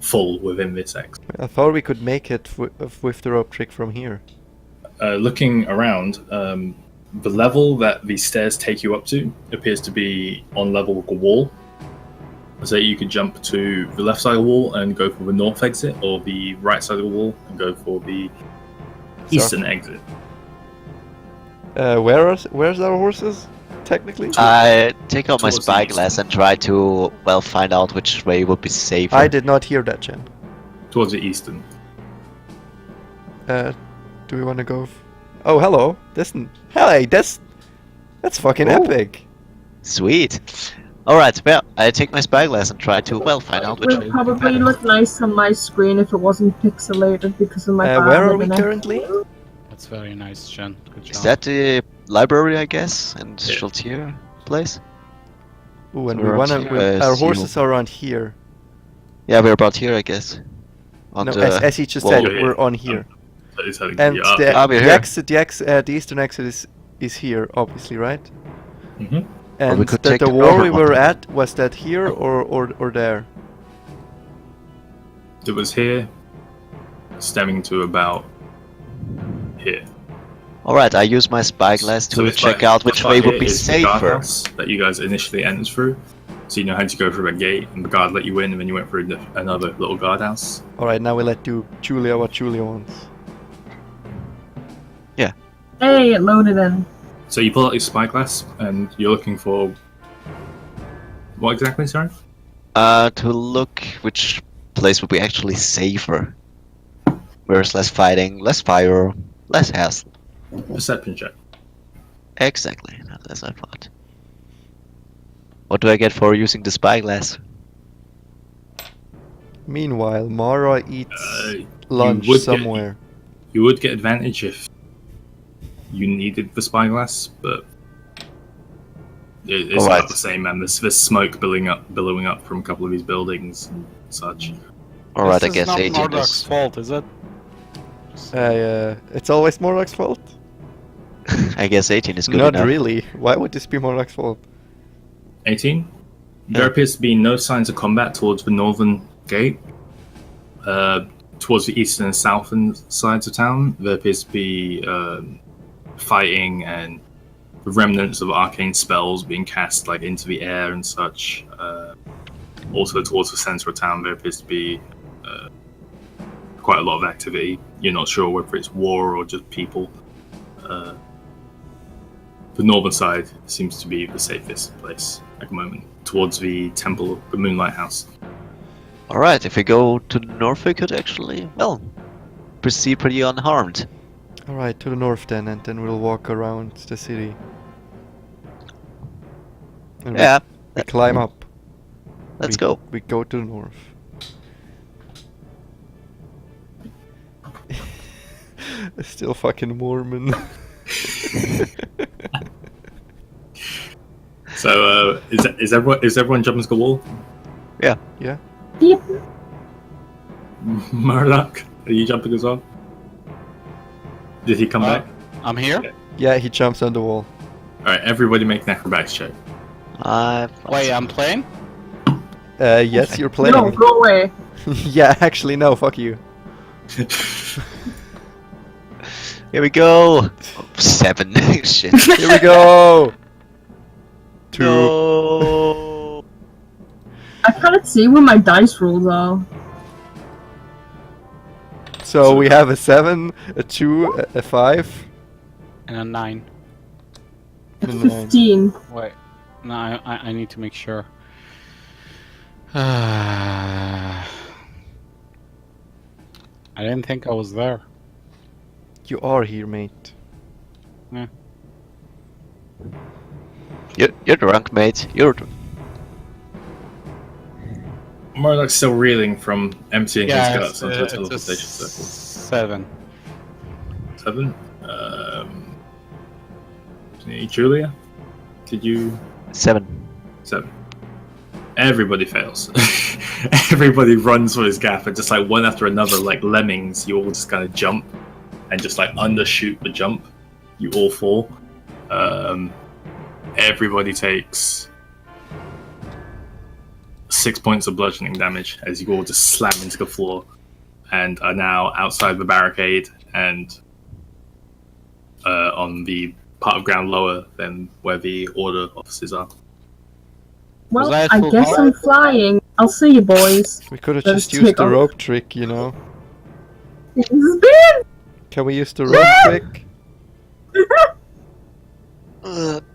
full within this X. I thought we could make it with the rope trick from here. Looking around, the level that the stairs take you up to appears to be on level with a wall. So you could jump to the left side of the wall and go for the north exit, or the right side of the wall and go for the eastern exit. Where's our horses? Technically, I take out my Towards the spyglass and try to, well, find out which way would be safer. I did not hear that, Jen. Towards the eastern. Do we want to go? Oh, hello. Hey, that's fucking Ooh. epic. Sweet. Alright, well, I take my spyglass and try to, well, find out It which would way. probably look nice on my screen if it wasn't pixelated because of my bad Where are we internet. currently? That's very nice, Jen. Good job. Is that the library, I guess, and Yeah. Shaltier place? Ooh, and So we we're wanna. on to, Our Seal. horses are around here. Yeah, we're about here, I guess. On No, the as he just wall. said, Yeah, we're yeah. on here. That is heading And to the the, Ah, we're the here. exit, the eastern exit is here, obviously, right? Mhm. And we could the take the wall we northern were one. at, was that here or there? It was here, stemming to about here. Alright, I use my spyglass So to this check part- out which this way part would here be is the safer. guardhouse that you guys initially entered through. So you know how to go through a gate, and the guard let you in, and then you went through another little guardhouse. Alright, now we let do Julia what Julia wants. Hey, it loaded in. So you pull out your spyglass, and you're looking for what exactly? Sorry. To look which place would be actually safer. Where there's less fighting, less fire, less hassle. Perception check. Exactly, as I thought. What do I get for using the spyglass? Meanwhile, Mara eats lunch would get- somewhere. You would get advantage if you needed the spyglass, but it's Alright. not the same. And there's smoke billowing up from a couple of these buildings and such. Alright, I This guess is not 18 Mordok's is... fault, is it? It's always Morlock's fault? I guess 18 is good Not enough. really. Why would this be Morlock's fault? 18. There Yeah. appears to be no signs of combat towards the northern gate. Towards the eastern and southern sides of town, there appears to be fighting and the remnants of arcane spells being cast like into the air and such. Also, towards the center of town, there appears to be quite a lot of activity. You're not sure whether it's war or just people. The northern side seems to be the safest place at the moment, towards the temple, the Moonlight House. Alright, if we go to the north, we could actually, well, proceed pretty unharmed. Alright, to the north then, and then we'll walk around the city. And Yeah, we climb up. let's We- go. We go to the north. Still fucking Mormon. So, is everyone jumping to the wall? Yeah. Yep. Murdoch, are you jumping as well? Did he come back? I'm here? Yeah, he jumps on the wall. Alright, everybody make an acrobatics check. Wait, I'm playing? Yes, you're playing. No, go away. Yeah, actually, no, fuck you. Here we go! 7. Shit. Here we go! 2. No. I can't see where my dice rolls are. So we have a 7, a 2, a 5, And a 9. and a 9. 15. Wait. No, I need to make sure. I didn't think I was there. You are here, mate. You're drunk, mate. You're drunk. Murdoch's still reeling from emptying his Yeah, guts onto a it's a teleportation circle. 7. 7. Julia, did you? 7. 7. Everybody fails. Everybody runs for his gap, and just like one after another, like lemmings, you all just kind of jump and just like undershoot the jump. You all fall. Everybody takes 6 points of bludgeoning damage as you all just slam into the floor and are now outside the barricade and on the part of ground lower than where the order offices are. Well, Was I at I full guess power? I'm flying. I'll see you boys. We could have Let's just used take the off. rope trick, you know. Spin! Can we use the rope trick?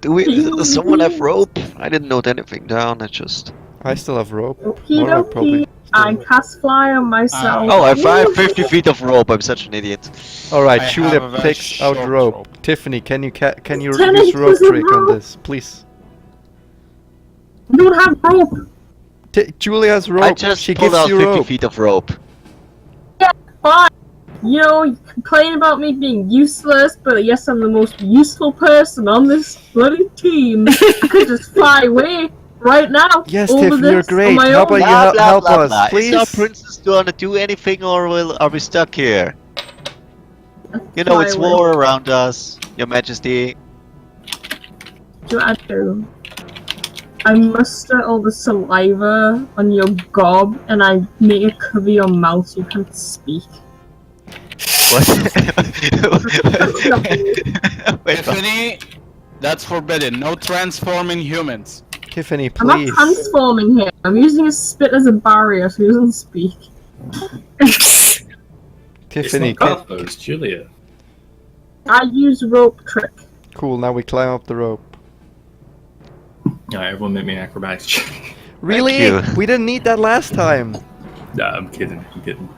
Does someone have rope? I didn't note anything down. I just. I still have rope. Okie Morag probably. dokie. I cast fly on myself. Oh, I have 50 feet of rope. I'm such an idiot. All right, I Julia have a very takes out short rope. rope. Tiffany, can you Tennis use rope is a trick on rope. this, please? I don't have rope. Julia has rope. I just she pulled gives out you 50 rope. feet of rope. Fine. You know, you complain about me being useless, but yes, I'm the most useful person on this bloody team. I could just fly away right now. Yes, over Tiffany, you're this on great. my How own. about you Blah, blah, help blah, us, blah. please? Is our princess gonna do anything, or are we stuck here? You know, Fly it's away. war around us, Your Majesty. What do I do? I muster all the saliva on your gob, and I make it cover your mouth so you can't speak. What? Wait, Tiffany, that's forbidden. No transforming humans. Tiffany, I'm not please. transforming him. I'm using his spit as a barrier so he doesn't speak. Tiffany, It's not Carthos, Julia. I use rope trick. cool. Now we climb up the rope. Alright, everyone make me an acrobatics check. Really? you. We didn't need that last time. Nah, I'm kidding. I'm kidding.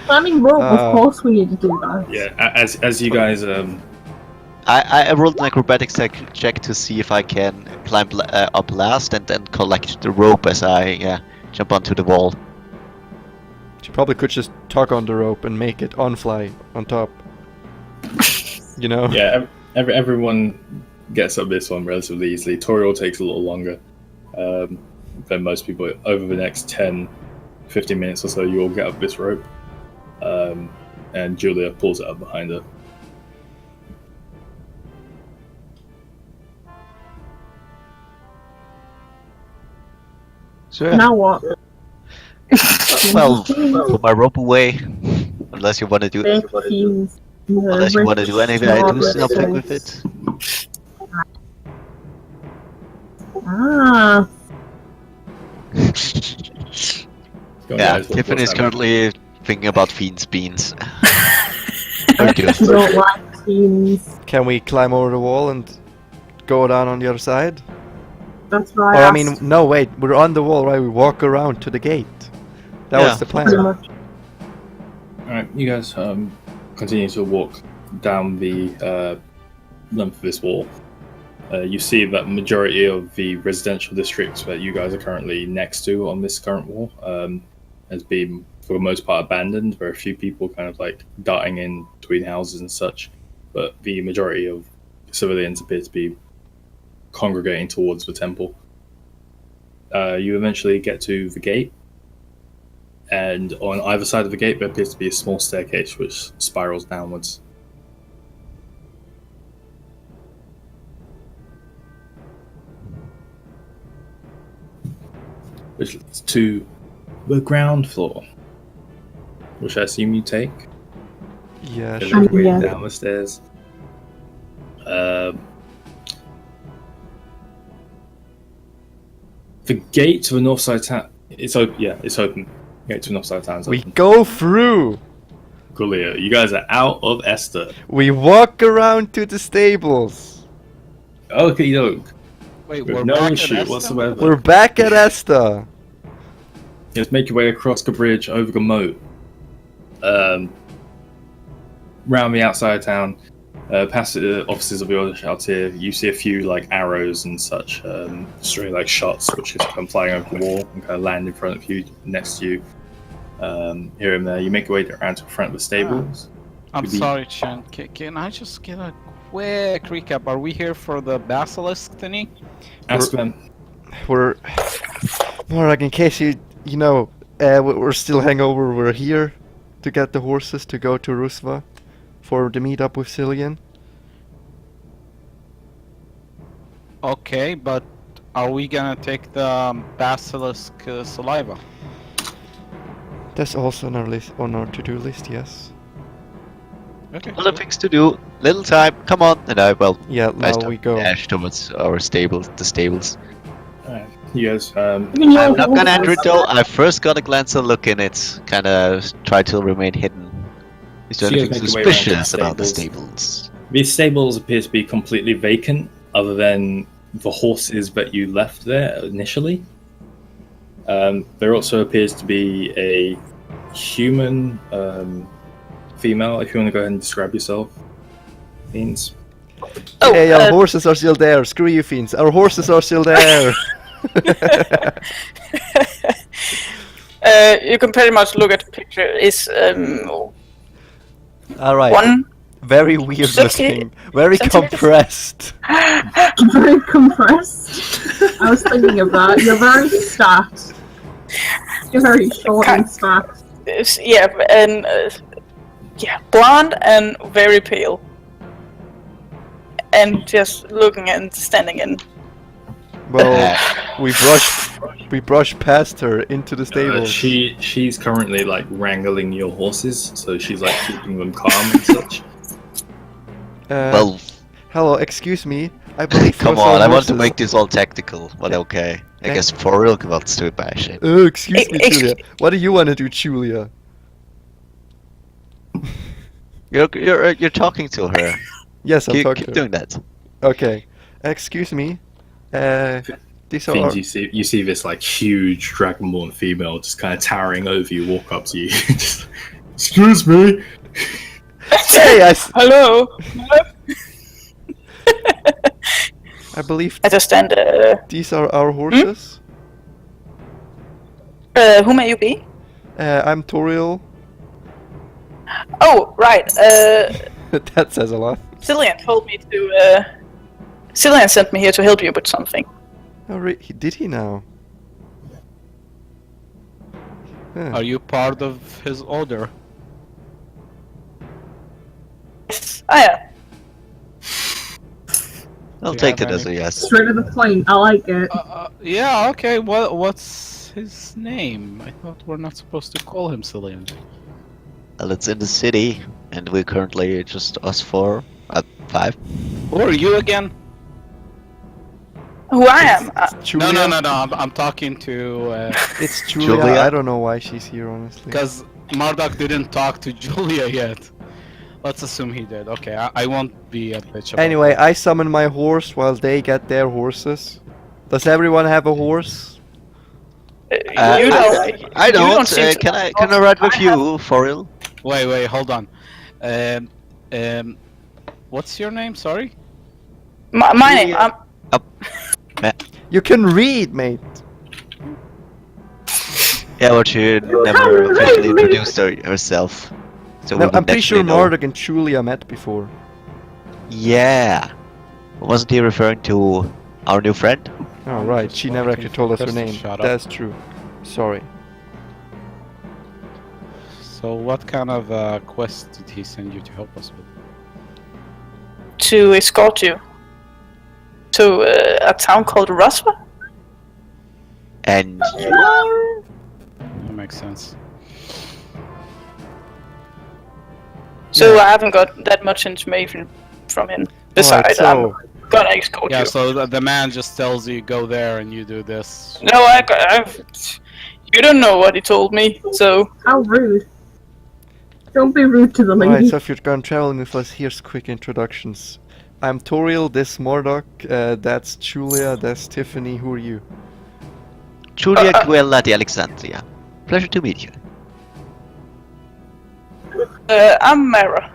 Climbing rope, of course we need to do that. Yeah, as you guys I rolled an acrobatics check to see if I can climb up last and then collect the rope as I jump onto the wall. She probably could just tug on the rope and make it on fly on top. You know? yeah, everyone gets up this one relatively easily. Toriel takes a little longer than most people. Over the next 10, 15 minutes or so, you all get up this rope. And Julia pulls it up behind her. So Now what? well, put my rope away. Unless you want to do Fiends. unless you want to do anything, I do something with it. Ah, Go on, Yeah, guys, Tiffany is what's happening? currently thinking about Fiend's beans. Very good. you don't like fiends. Can we climb over the wall and go down on the other side? That's right. Or I mean, no, wait. We're on the wall, right? We walk around to the gate. That Yeah. was the pretty plan. much. Alright, you guys continue to walk down the length of this wall. You see that majority of the residential districts that you guys are currently next to on this current wall has been, for the most part, abandoned. There are a few people kind of like darting in between houses and such, but the majority of civilians appear to be congregating towards the temple. You eventually get to the gate, and on either side of the gate there appears to be a small staircase which spirals downwards. Which leads to the ground floor, which I assume you take. Yeah, As sure. you're way Yeah. down the stairs. The gate to the north side town. It's open. Yeah, it's open. Gate to the north side town is We open. go through. Coolio, you guys are out of Esther. We walk around to the stables. Okay, doke. Wait, With we're no back issue at Eston? whatsoever. We're back at Esta. Just make your way across the bridge over the moat. Round the outside of town, past the offices of the Order Shoutir, you see a few like arrows and such, stray like shots which just come flying over the wall and kind of land in front of you, next to you. Here and there, you make your way around to the front of the stables. I'm Could be- sorry, Chen. Can I just get a quick recap? Are we here for the basilisk thingy? Ask them. We're more like in case you know we're still hangover. We're here to get the horses to go to Rusva for the meetup with Cillian. Okay, but are we gonna take the basilisk saliva? That's also on our list, on our to-do list. Yes. Okay. Other things to do. Little time, come on, and I Yeah, I now we go. dash towards our stables, the stables. Alright. You guys, Even your I'm not gonna enter horses. it though. I first gotta glance a look in it, kind of try to remain hidden. Is there So you anything make your way around to the suspicious about the stables. stables? these stables appear to be completely vacant, other than the horses that you left there initially. There also appears to be a human female. If you want to go ahead and describe yourself, Beans. Oh, Hey, our horses are still there. Screw you, fiends. Our horses are still there. you can pretty much look at the picture. It's All right. one. Very weird looking. Very centimeters? compressed. Very compressed. I was thinking of that. You're very stat. You're very short and stat. Yeah, and blonde and very pale, and just looking and standing in. Well, we brushed past her into the stables. She's currently like wrangling your horses, so she's like keeping them calm and such. Well, hello, excuse me. I believe come those are on, I want to horses. make this all tactical, but okay. I guess for real wants to bash it. Oh, excuse me, Julia. What do you want to do, Julia? You're talking to her. Yes, I'm talking Keep to her. doing that. Okay. Excuse me. These are our... Fiends, you see this like huge dragonborn female just kind of towering over you, walk up to you. Just, excuse me. Hey, Hello. I believe I just stand. these are our horses. Who may you be? I'm Toriel. Oh, right. That says a lot. Cillian told me to. Cillian sent me here to help you with something. Oh, did he now? Huh. Are you part of his order? Yes, I am. I'll Do you take have it as a any- yes. Straight to the point. I like it. Yeah, okay. What's his name? I thought we're not supposed to call him Cillian. Well, it's in the city, and we're currently just us four. 5. Who are you again? Who I am? Julia? No. I'm talking to It's Julia. Julia? I don't know why she's here, honestly. because Marduk didn't talk to Julia yet. Let's assume he did. Okay, I won't be a bitch about Anyway, I summon my horse while they get their horses. Does everyone have a horse? You don't. I you don't. seem to- Can I ride with you, for real? Wait, hold on. What's your name? Sorry. My name. You can read, mate. Yeah, but she never officially introduced herself. So we No, would I'm pretty sure naturally know. Marduk and Julia met before. Yeah. Wasn't he referring to our new friend? Oh, right. She never waiting actually told us for her Chris to name. shut up. That's true. Sorry. So what kind of quest did he send you to help us with? To escort you to a town called Rosva. And That makes sense. So I haven't got that much information from him. Besides, so I'm gonna escort Yeah, you. so the man just tells you go there and you do this. No, you don't know what he told me. So How rude. Don't be rude to the lady. alright, so if you're going traveling with us, here's quick introductions. I'm Toriel, this Marduk, that's Julia, that's Tiffany, who are you? Julia Guella de Alexandria. Pleasure to meet you. I'm Mara.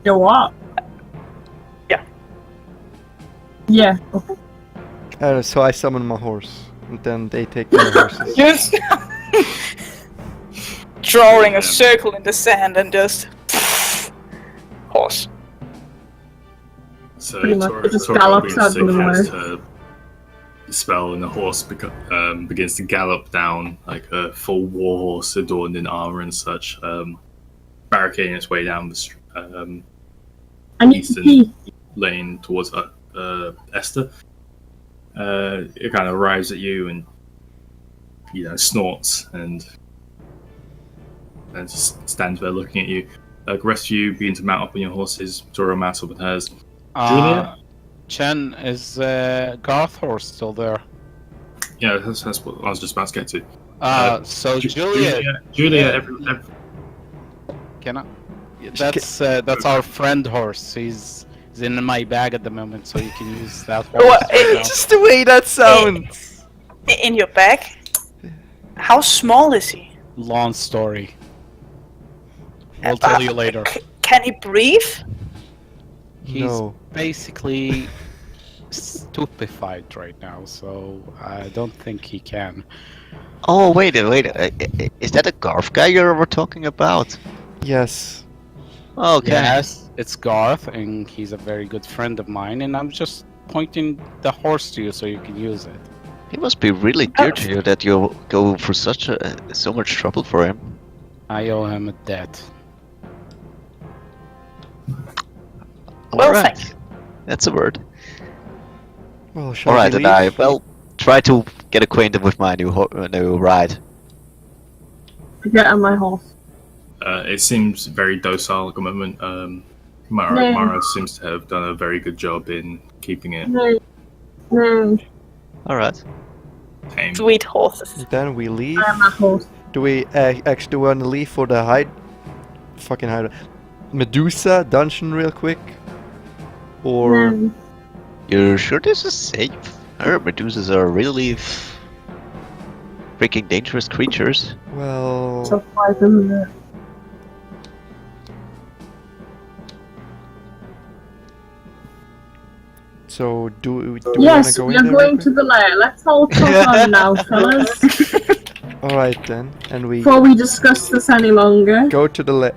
You're what? Yeah. Yeah. Okay. So I summon my horse, and then they take their horses. Just drawing a circle in the sand and just horse. So Pretty much, it just Toriel gallops begins out to of the cast way. her spell, and the horse begins to gallop down like a full war horse adorned in armor and such, barricading its way down the I need to eastern pee. lane towards Esther. It kind of arrives at you and snorts and just stands there looking at you. The rest of you begin to mount up on your horses. Zora mounts up with hers. Uh, Julia? Chen, is Garth horse still there? Yeah, that's what I was just about to get to. So Ju- Julia, Julia, yeah. every can I? That's our friend horse. He's in my bag at the moment, so you can use that horse What, right now. Just the way that sounds. In your bag? How small is he? Long story. We'll tell you later. Can he breathe? He's No. basically stupefied right now, so I don't think he can. Oh, wait. Is that a Garf guy you're talking about? Yes. Okay. Yes, it's Garth, and he's a very good friend of mine, and I'm just pointing the horse to you so you can use it. He must be really dear to you that you go through so much trouble for him. I owe him a debt. Well, Alright. thank you. That's a word. Well, shall Alright, we and I, leave? well, try to get acquainted with my new ride. Get on my horse. it seems very docile at the moment. No. Mara seems to have done a very good job in keeping it No. No. Alright. tame. Sweet horses. Then we leave. I am that horse. Do we actually want to leave for the fucking hide Medusa dungeon real quick? Or No. You're sure this is safe? I heard Medusas are really freaking dangerous creatures. well, So five, isn't it? so do we want to Yes, go we in are there? going to the lair. Let's all talk on now, fellas. All right then, and we Before we discuss this any longer. go to the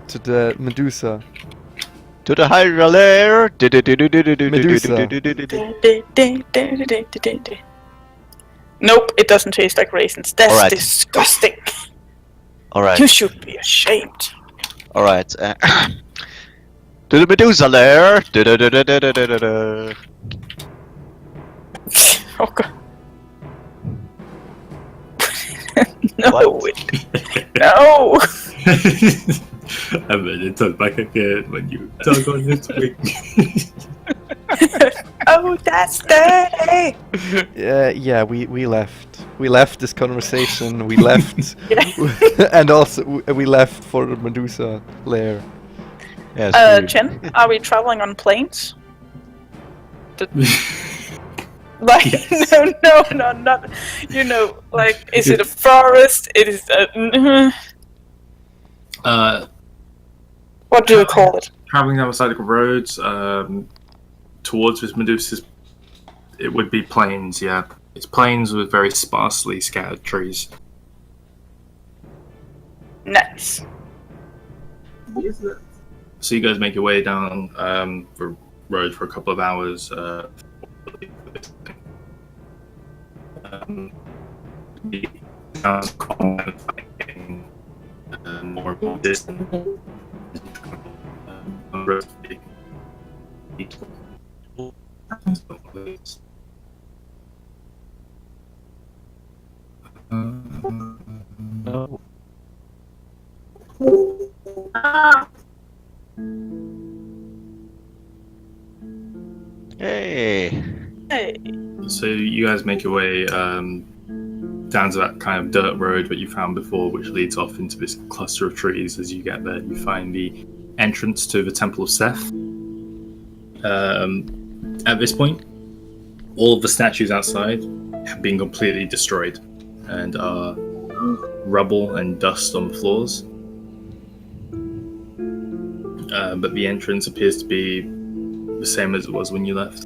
to the Medusa. To the Hydra lair! Nope, it doesn't taste like raisins. That's Alright. disgusting. Alright, You should be ashamed. alright. To the Medusa lair! Oh god. No, no. And then it turned back again when you dug on its wing. Oh, that's dirty. Yeah, we left. We left this conversation. We left, Yeah. and also we left for the Medusa lair. Yes, Chen, are we traveling on planes? Like, Yes. no, not. You know, like, is it a forest? It is a. What do you call it? Traveling down the side of the roads towards this Medusa's, it would be plains, yeah. It's plains with very sparsely scattered trees. Nice. So you guys make your way down the road for a couple of hours. The sounds of combat fighting more and more distant. Hey! Hey. So you guys make your way down to that kind of dirt road that you found before, which leads off into this cluster of trees. As you get there, you find the entrance to the Temple of Seth. At this point, all of the statues outside have been completely destroyed and are rubble and dust on the floors. But the entrance appears to be the same as it was when you left.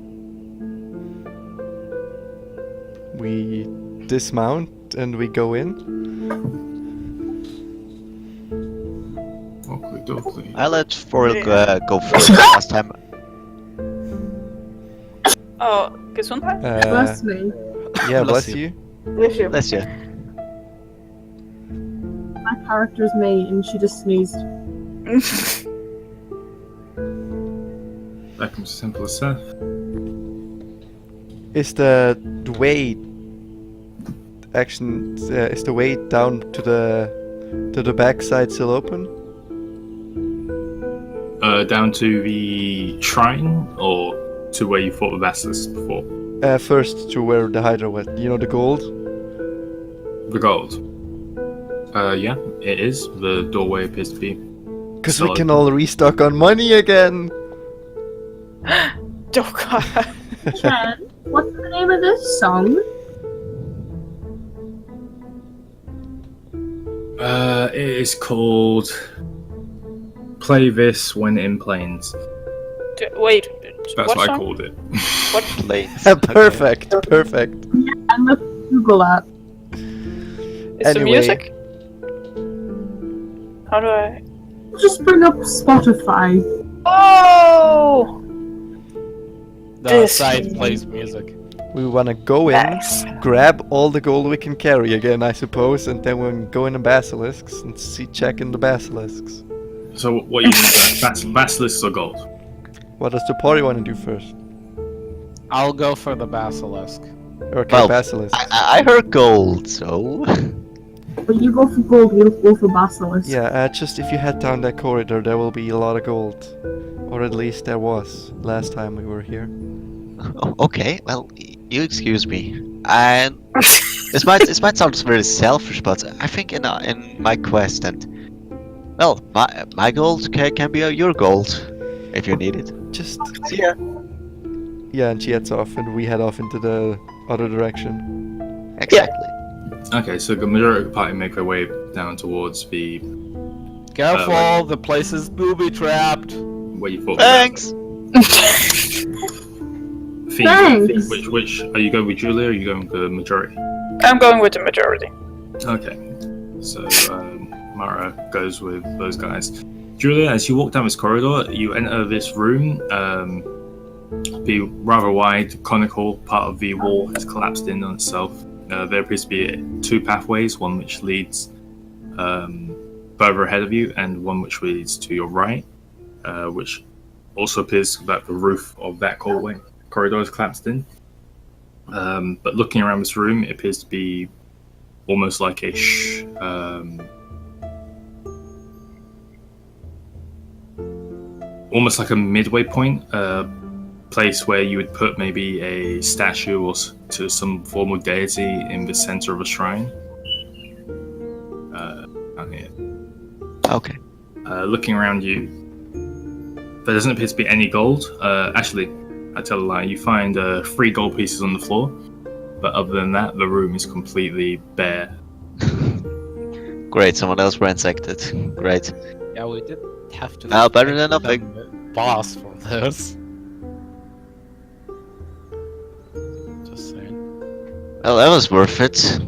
We dismount and we go in. Oakley dokley. I let Foril go first last time. Oh, Gesundheit? Bless me. Yeah, Bless bless you. you. Bless you. Bless you. My character's me, and she just sneezed. That comes simple as Seth. Is the way is the way down to the backside still open? Down to the shrine, or to where you fought the basilisk before? First to where the Hydra went. You know the gold? The gold. Yeah, it is. The doorway appears to be. Because we solid. can all restock on money again! Oh god. Ken, what's the name of this song? It is called "Play This When in Planes." Wait. That's what I song? called it. What? Planes. Perfect, perfect. I'm gonna Google that. Is the Anyway. music? How do I? Just bring up Spotify. Oh! The This side is- plays music. We wanna go in, Nice. grab all the gold we can carry again, I suppose, and then we'll go in the basilisks and check in the basilisks. So what you need? Basilisks or gold? What does the party want to do first? I'll go for the basilisk. Okay, Well, basilisk. I heard gold, so. When you go for gold, we'll go for basilisk. Yeah, just if you head down that corridor, there will be a lot of gold. Or at least there was last time we were here. Oh, okay, well, you excuse me. And this might sound very selfish, but I think in my quest and well, my gold can be your gold if you need it. Just See ya. yeah, and she heads off, and we head off into the other direction. Exactly. Okay, so the majority of the party make their way down towards the Careful, the place is booby trapped. where you fought. Thanks. Thanks. Which are you going with, Julia? Or are you going with the majority? I'm going with the majority. Okay, so Mara goes with those guys. Julia, as you walk down this corridor, you enter this room. The rather wide, conical part of the wall has collapsed in on itself. There appears to be two pathways, one which leads further ahead of you, and one which leads to your right, which also appears that the roof of that corridor is collapsed in. But looking around this room, it appears to be almost like a almost like a midway point, place where you would put maybe a statue or to some form of deity in the center of a shrine. Down here. Okay. Looking around you, there doesn't appear to be any gold. Actually, I tell a lie. You find 3 gold pieces on the floor, but other than that, the room is completely bare. Great, someone else ransacked. Great. Yeah, we did have to. Better than fight nothing. the Boss for this. Just saying. Well, that was worth it. The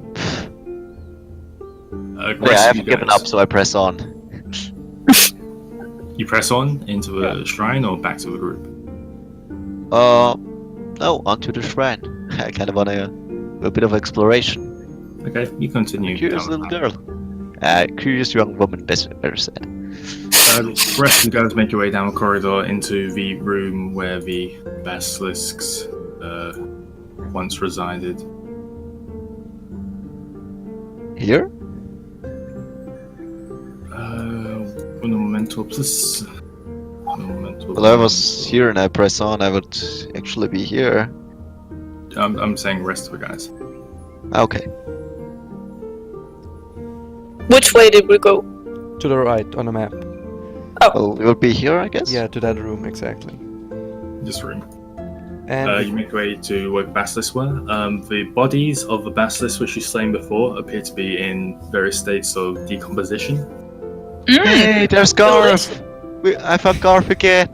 Yeah, I rest of haven't you given guys, up, so I press on. You press on into the shrine or back to the group? No, onto the shrine. I kind of want a bit of exploration. Okay, you continue. Curious down little the girl. Curious young woman, better said. The rest of you guys make your way down the corridor into the room where the basilisks once resided. Here? Un momento, please. Un momento. Well, I was here and I press on, I would actually be here. I'm saying rest of the guys. Okay. Which way did we go? To the right on the map. Well, we will be here, I guess? Yeah, to that room exactly. This room. And You make your way to where the basilisks were. The bodies of the basilisks which you slain before appear to be in various states of decomposition. Hey, there's Garth! I found Garth again!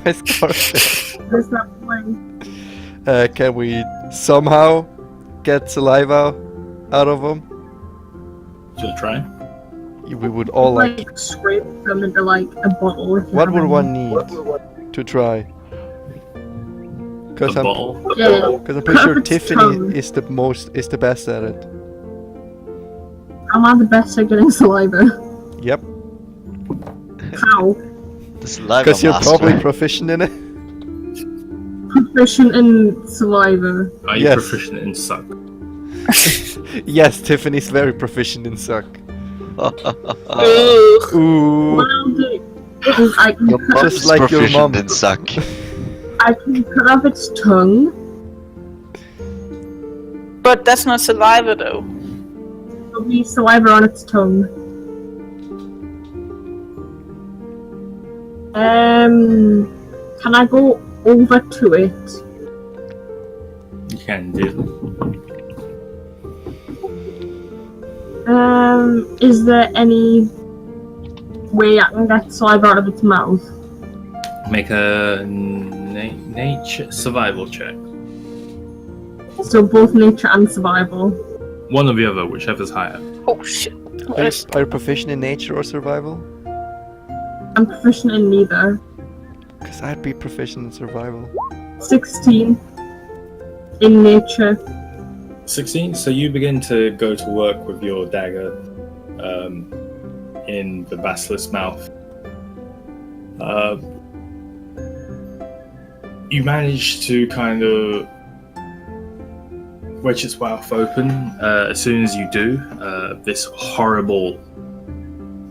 where's Garth? There's that point. Can we somehow get saliva out of them? Should I try? We would all like. Like scrape them into like a bottle. if you What have would any. one need to try? The Because I'm bottle. Yeah, pretty sure Perfect Tiffany tongue. is the best at it. I'm not the best at getting saliva. Yep, How? The saliva because you're master. probably proficient in it. Proficient in saliva. Are you Yes. proficient in suck? Yes, Tiffany's very proficient in suck. Ugh. Ooh. Well, I can Your cut, mom Just is like your proficient mom. in suck. I can cut off its tongue. But that's not saliva though. There'll be saliva on its tongue. Can I go over to it? You can do. Is there any way I can get saliva out of its mouth? Make a nature survival check. So both nature and survival. One or the other, whichever's higher. Oh shit. Are you proficient in nature or survival? I'm proficient in neither. Because I'd be proficient in survival. 16 in nature. 16. So you begin to go to work with your dagger in the basilisk's mouth. You manage to kind of wedge its mouth open. As soon as you do, this horrible,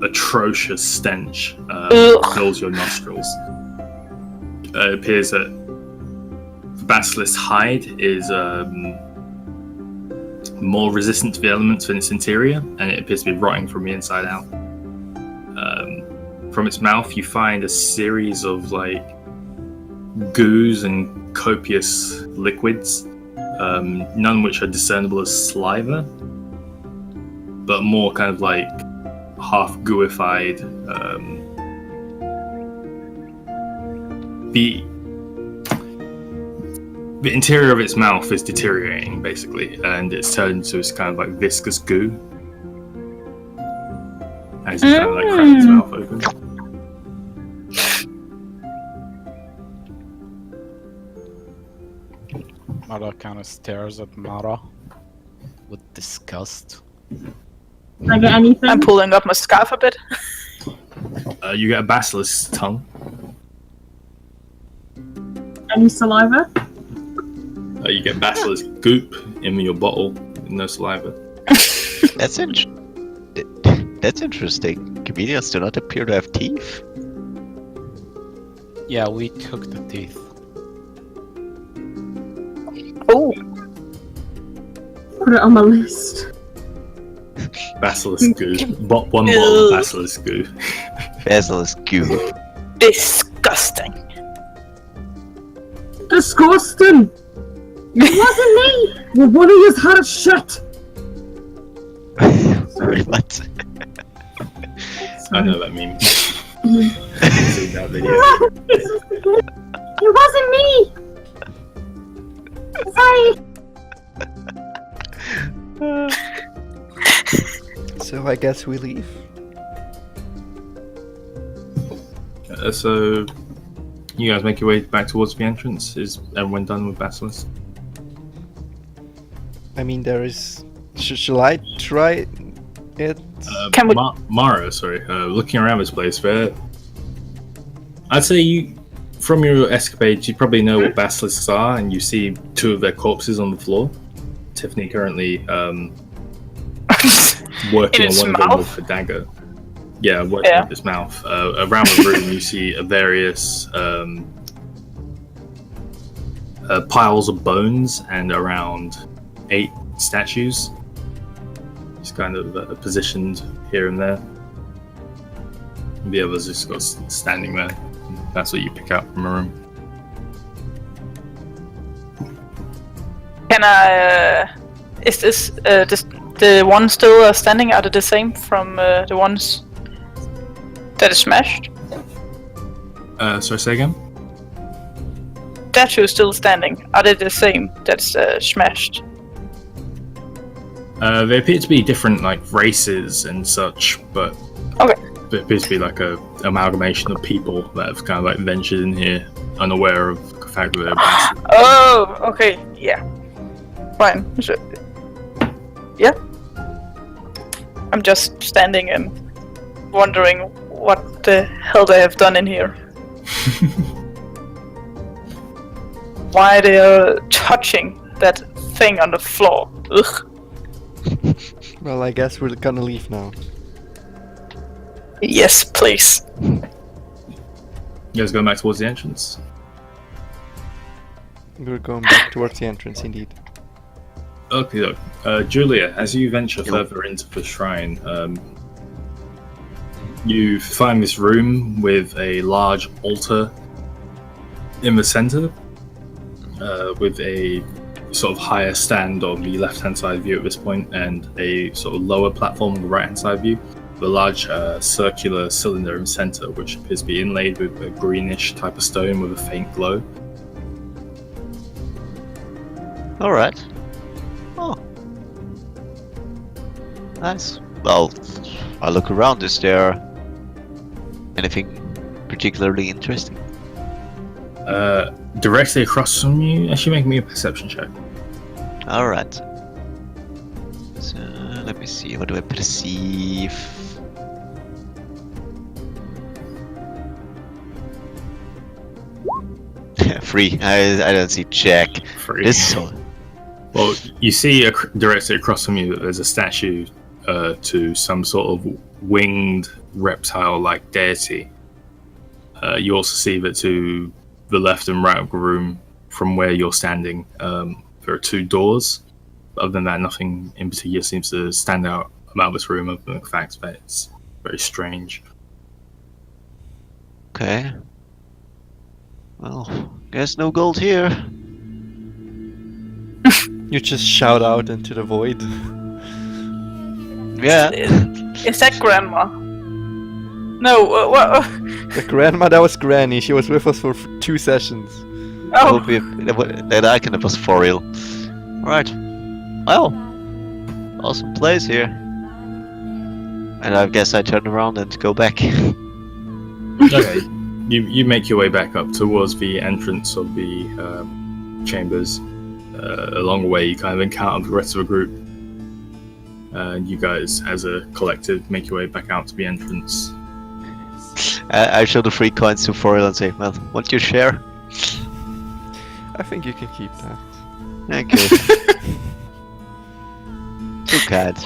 atrocious stench fills your nostrils. It appears that the basilisk's hide is more resistant to the elements than its interior, and it appears to be rotting from the inside out. From its mouth, you find a series of like goos and copious liquids, none which are discernible as saliva, but more kind of like half gooified. The interior of its mouth is deteriorating, basically, and it's turned into this kind of like viscous goo as you kind of like crack its mouth open. Mara kind of stares at Mara with disgust. Can I get anything? I'm pulling up my scarf a bit. You get a basilisk's tongue. Any saliva? You get basilisk goop in your bottle, no saliva. That's That's interesting. Chameleons do not appear to have teeth. Yeah, we took the teeth. Oh, Put it on my list. Basilisk goo. One bottle of basilisk goo. Basilisk goo. disgusting. Disgusting! It wasn't me! Well, one of you's had a shit! Sorry, what? I know that meme. I've seen that video. It wasn't me! Sorry! So I guess we leave. So, you guys make your way back towards the entrance. Is everyone done with Basilisk? I mean, there is. Shall I try it? Can we- Mara, sorry. Looking around this place, I'd say you, from your escapades, you probably know what basilisks are, and you see two of their corpses on the floor. Tiffany currently working In on its one of them mouth? with a dagger. Yeah, working with its mouth. Around the room, you see various piles of bones and around 8 statues. Just kind of positioned here and there. The others just got standing there. That's what you pick up from a room. Can I? Is this the one still standing? Are they the same from the ones that is smashed? Sorry, say again? Statue still standing. Are they the same that's smashed? They appear to be different, like races and such, but Okay. it appears to be like a amalgamation of people that have kind of like ventured in here, unaware of the fact that they're bastards. Oh, okay, yeah. Fine. So, yeah. I'm just standing and wondering what the hell they have done in here. Why they are touching that thing on the floor. Ugh. Well, I guess we're gonna leave now. Yes, please. You guys going back towards the entrance? We're going back towards the entrance, indeed. Okay, look. Julia, as you venture Yep. further into the shrine, you find this room with a large altar in the center, with a sort of higher stand on the left-hand side view at this point, and a sort of lower platform on the right-hand side view. The large circular cylinder in the center, which appears to be inlaid with a greenish type of stone with a faint glow. Alright. Oh. Nice. Well, I'll look around. Is there anything particularly interesting? Directly across from you, actually make me a perception check. Alright. So, let me see. What do I perceive? Free. I don't see check. Free. This so. Well, you see directly across from you that there's a statue to some sort of winged reptile-like deity. You also see that to the left and right of the room, from where you're standing, there are two doors. Other than that, nothing in particular seems to stand out about this room, other than the fact that it's very strange. Okay. Well, guess no gold here. You just shout out into the void. Yeah. Is that grandma? No, what? The grandma, that was Granny. She was with us for 2 sessions. Oh, That icon was for real. Alright. Well. Awesome place here. And I guess I turn around and go back. Okay, you make your way back up towards the entrance of the chambers. Along the way, you kind of encounter the rest of the group. And you guys, as a collective, make your way back out to the entrance. I show the 3 coins to Foril and say, well, want you share? I think you can keep that. Okay. Too kind.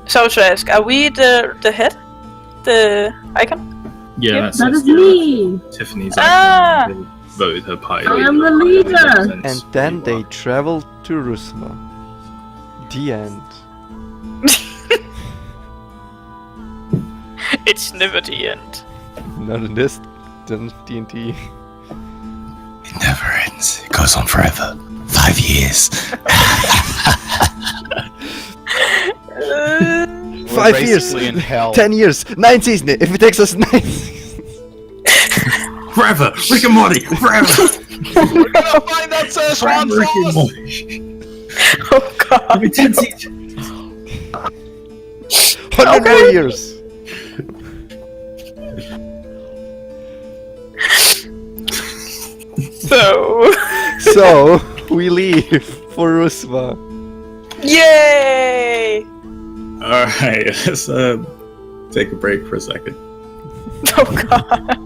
so to ask, are we the head? The icon? Yeah, Yep, that's That is your- me! Tiffany's Ah! icon. They voted her party. I am the leader! And then they travel to Rusma. The end. It's never the end. Not in this D&T. It never ends. It goes on forever. 5 years. 5 years! basically in hell. 10 years! 9 seasons! If it takes us 9 seasons! Forever! Rick and Morty! Forever! We're gonna find that Szechuan Forever Rick and sauce! Morty! Oh god. Give me 10 seasons! 100 more years! So, we leave for Rusma. Yay! Alright, let's take a break for a second. Oh god.